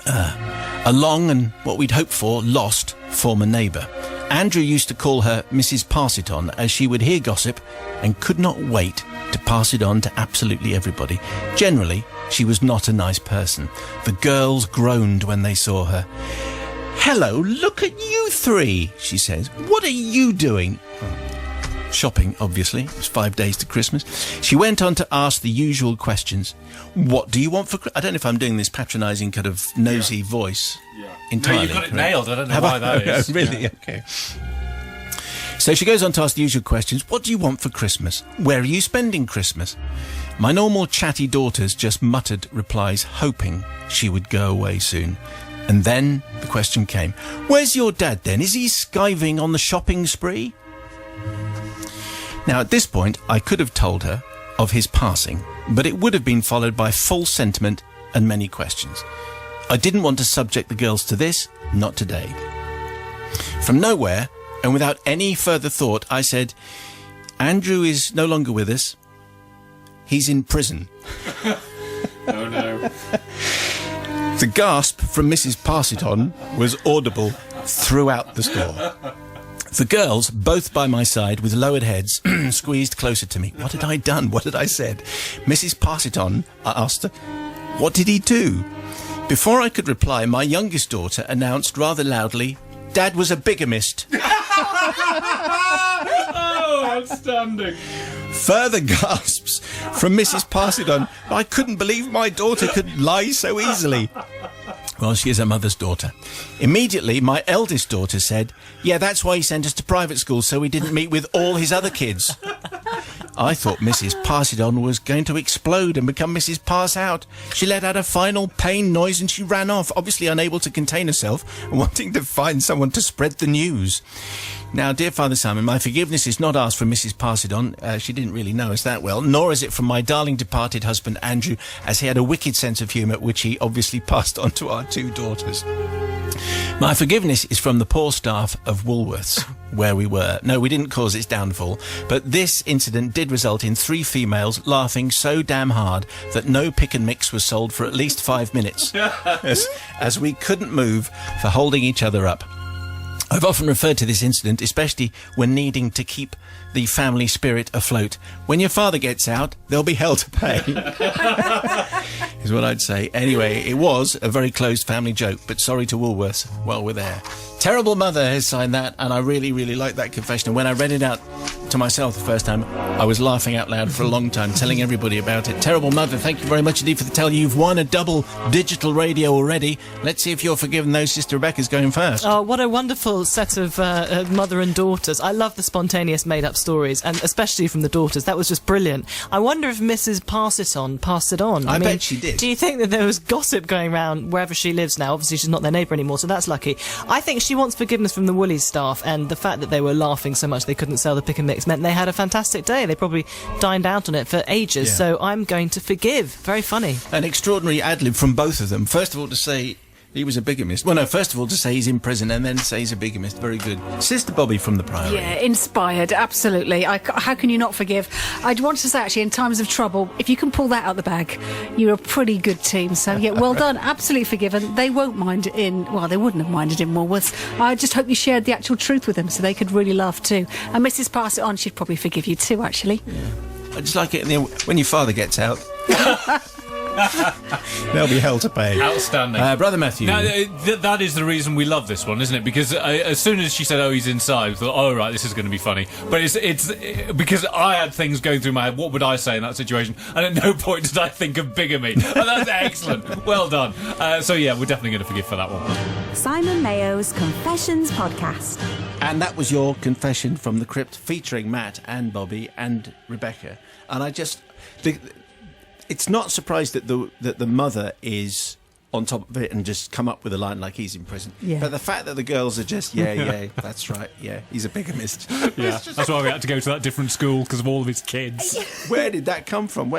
F: a long and what we'd hoped for lost former neighbour. Andrew used to call her Mrs. Pass-It-On, as she would hear gossip and could not wait to pass it on to absolutely everybody. Generally, she was not a nice person. The girls groaned when they saw her. "Hello, look at you 3, she says. What are you doing?" Shopping, obviously. It was 5 days to Christmas. She went on to ask the usual questions. "What do you want for Christmas?" I don't know if I'm doing this patronising kind of nosy voice entirely.
H: No, you've got it
F: correct?
H: nailed. I don't know
F: Have
H: why
F: I?
H: that is.
F: Oh, really?
H: Yeah.
F: Okay. So she goes on to ask the usual questions. "What do you want for Christmas? Where are you spending Christmas?" My normal chatty daughters just muttered replies, hoping she would go away soon. And then the question came, "Where's your dad then? Is he skiving on the shopping spree?" Now, at this point, I could have told her of his passing, but it would have been followed by full sentiment and many questions. I didn't want to subject the girls to this, not today. From nowhere, and without any further thought, I said, "Andrew is no longer with us. He's in prison."
H: Oh no.
F: The gasp from Mrs. Pass-It-On was audible throughout the store. The girls, both by my side with lowered heads, squeezed closer to me. What had I done? What had I said? "Mrs. Pass-It-On," I asked her, "what did he do?" Before I could reply, my youngest daughter announced rather loudly, "Dad was a bigamist."
D: Oh, outstanding.
F: Further gasps from Mrs. Pass-It-On. I couldn't believe my daughter could lie so easily. Well, she is her mother's daughter. Immediately, my eldest daughter said, "Yeah, that's why he sent us to private school, so we didn't meet with all his other kids." I thought Mrs. Pass-It-On was going to explode and become Mrs. Pass-Out. She let out a final pain noise and she ran off, obviously unable to contain herself and wanting to find someone to spread the news. Now, dear Father Simon, my forgiveness is not asked from Mrs. Pass-It-On. She didn't really know us that well, nor is it from my darling departed husband, Andrew, as he had a wicked sense of humour, which he obviously passed on to our 2 daughters. My forgiveness is from the poor staff of Woolworths, where we were. No, we didn't cause its downfall, but this incident did result in 3 females laughing so damn hard that no pick and mix was sold for at least 5 minutes, as we couldn't move for holding each other up. I've often referred to this incident, especially when needing to keep the family spirit afloat. When your father gets out, there'll be hell to pay, is what I'd say. Anyway, it was a very closed family joke, but sorry to Woolworths while we're there. Terrible Mother has signed that, and I really, really like that confession. And when I read it out to myself the first time, I was laughing out loud for a long time, telling everybody about it. Terrible Mother, thank you very much indeed for the tell. You've won a double digital radio already. Let's see if you're forgiven those. Sister Rebecca's going first.
I: Oh, what a wonderful set of mother and daughters. I love the spontaneous made-up stories, and especially from the daughters. That was just brilliant. I wonder if Mrs. passed it on.
F: I bet she did.
I: Do you think that there was gossip going around wherever she lives now? Obviously, she's not their neighbour anymore, so that's lucky. I think she wants forgiveness from the Woolies staff, and the fact that they were laughing so much they couldn't sell the pick and mix meant they had a fantastic day. They probably dined out on it for ages, so I'm going to forgive. Very funny.
F: An extraordinary ad-lib from both of them. First of all, to say he was a bigamist. Well, no, first of all, to say he's in prison and then say he's a bigamist. Very good. Sister Bobby from the Priory.
E: Yeah, inspired, absolutely. How can you not forgive? I'd want to say, actually, in times of trouble, if you can pull that out the bag, you're a pretty good team. So, yeah, well done. Absolutely forgiven. They won't mind it they wouldn't have minded in Woolworths. I just hope you shared the actual truth with them so they could really laugh too. And Mrs. Pass It On, she'd probably forgive you too, actually.
F: Yeah. I just like it when your father gets out. There'll be hell to pay.
D: Outstanding.
F: Brother Matthew.
D: Now, that is the reason we love this one, isn't it? Because as soon as she said, "Oh, he's inside," we thought, "Oh, right, this is going to be funny." But it's because I had things going through my head. What would I say in that situation? And at no point did I think of bigamy. And that's excellent. Well done. So yeah, we're definitely going to forgive for that one.
B: Simon Mayo's Confessions podcast.
F: And that was your confession from the crypt, featuring Matt and Bobby and Rebecca. And it's not surprised that the mother is on top of it and just come up with a line like he's in prison.
E: Yeah.
F: But the fact that the girls are just, yeah, that's right, yeah, he's a bigamist.
D: Yeah, that's why we had to go to that different school, because of all of his kids.
F: Where did that come from?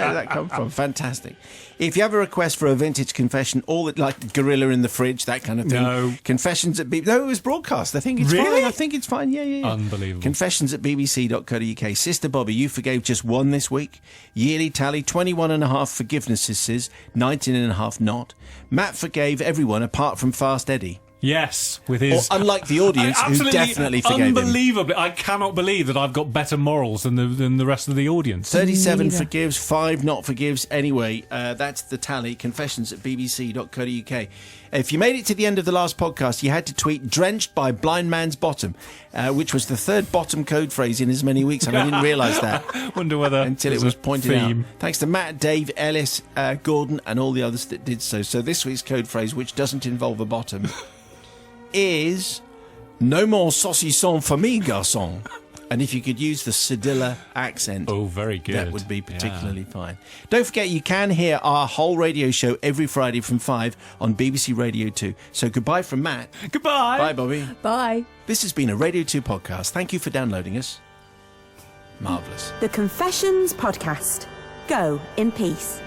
F: Fantastic. If you have a request for a vintage confession, like Gorilla in the Fridge, that kind of thing.
D: No.
F: Confessions at No, it was broadcast. I think it's
D: Really?
F: fine. I think it's fine. Yeah.
D: Unbelievable.
F: Confessions at bbc.co.uk. Sister Bobby, you forgave just 1 this week. Yearly tally, 21.5 forgivenesses, 19.5 not. Matt forgave everyone apart from Fast Eddie.
D: Yes, with his...
F: unlike the audience, who definitely forgave him.
D: Unbelievably, I cannot believe that I've got better morals than the rest of the audience.
F: 37 forgives, 5 not forgives. Anyway, that's the tally. Confessions at bbc.co.uk. If you made it to the end of the last podcast, you had to tweet "drenched by blind man's bottom," which was the 3rd bottom code phrase in as many weeks, and I didn't realise that.
D: Wonder whether
F: until it was pointed out. Thanks to Matt, Dave, Ellis, Gordon, and all the others that did so. So this week's code phrase, which doesn't involve a bottom, is "no more saucisson for me, garçon." And if you could use the Cedilla accent,
D: very good.
F: That would be particularly fine. Don't forget, you can hear our whole radio show every Friday from 5 on BBC Radio 2. So goodbye from Matt.
D: Goodbye.
F: Bye, Bobby.
E: Bye.
F: This has been a Radio 2 podcast. Thank you for downloading us. Marvellous.
B: The Confessions podcast. Go in peace.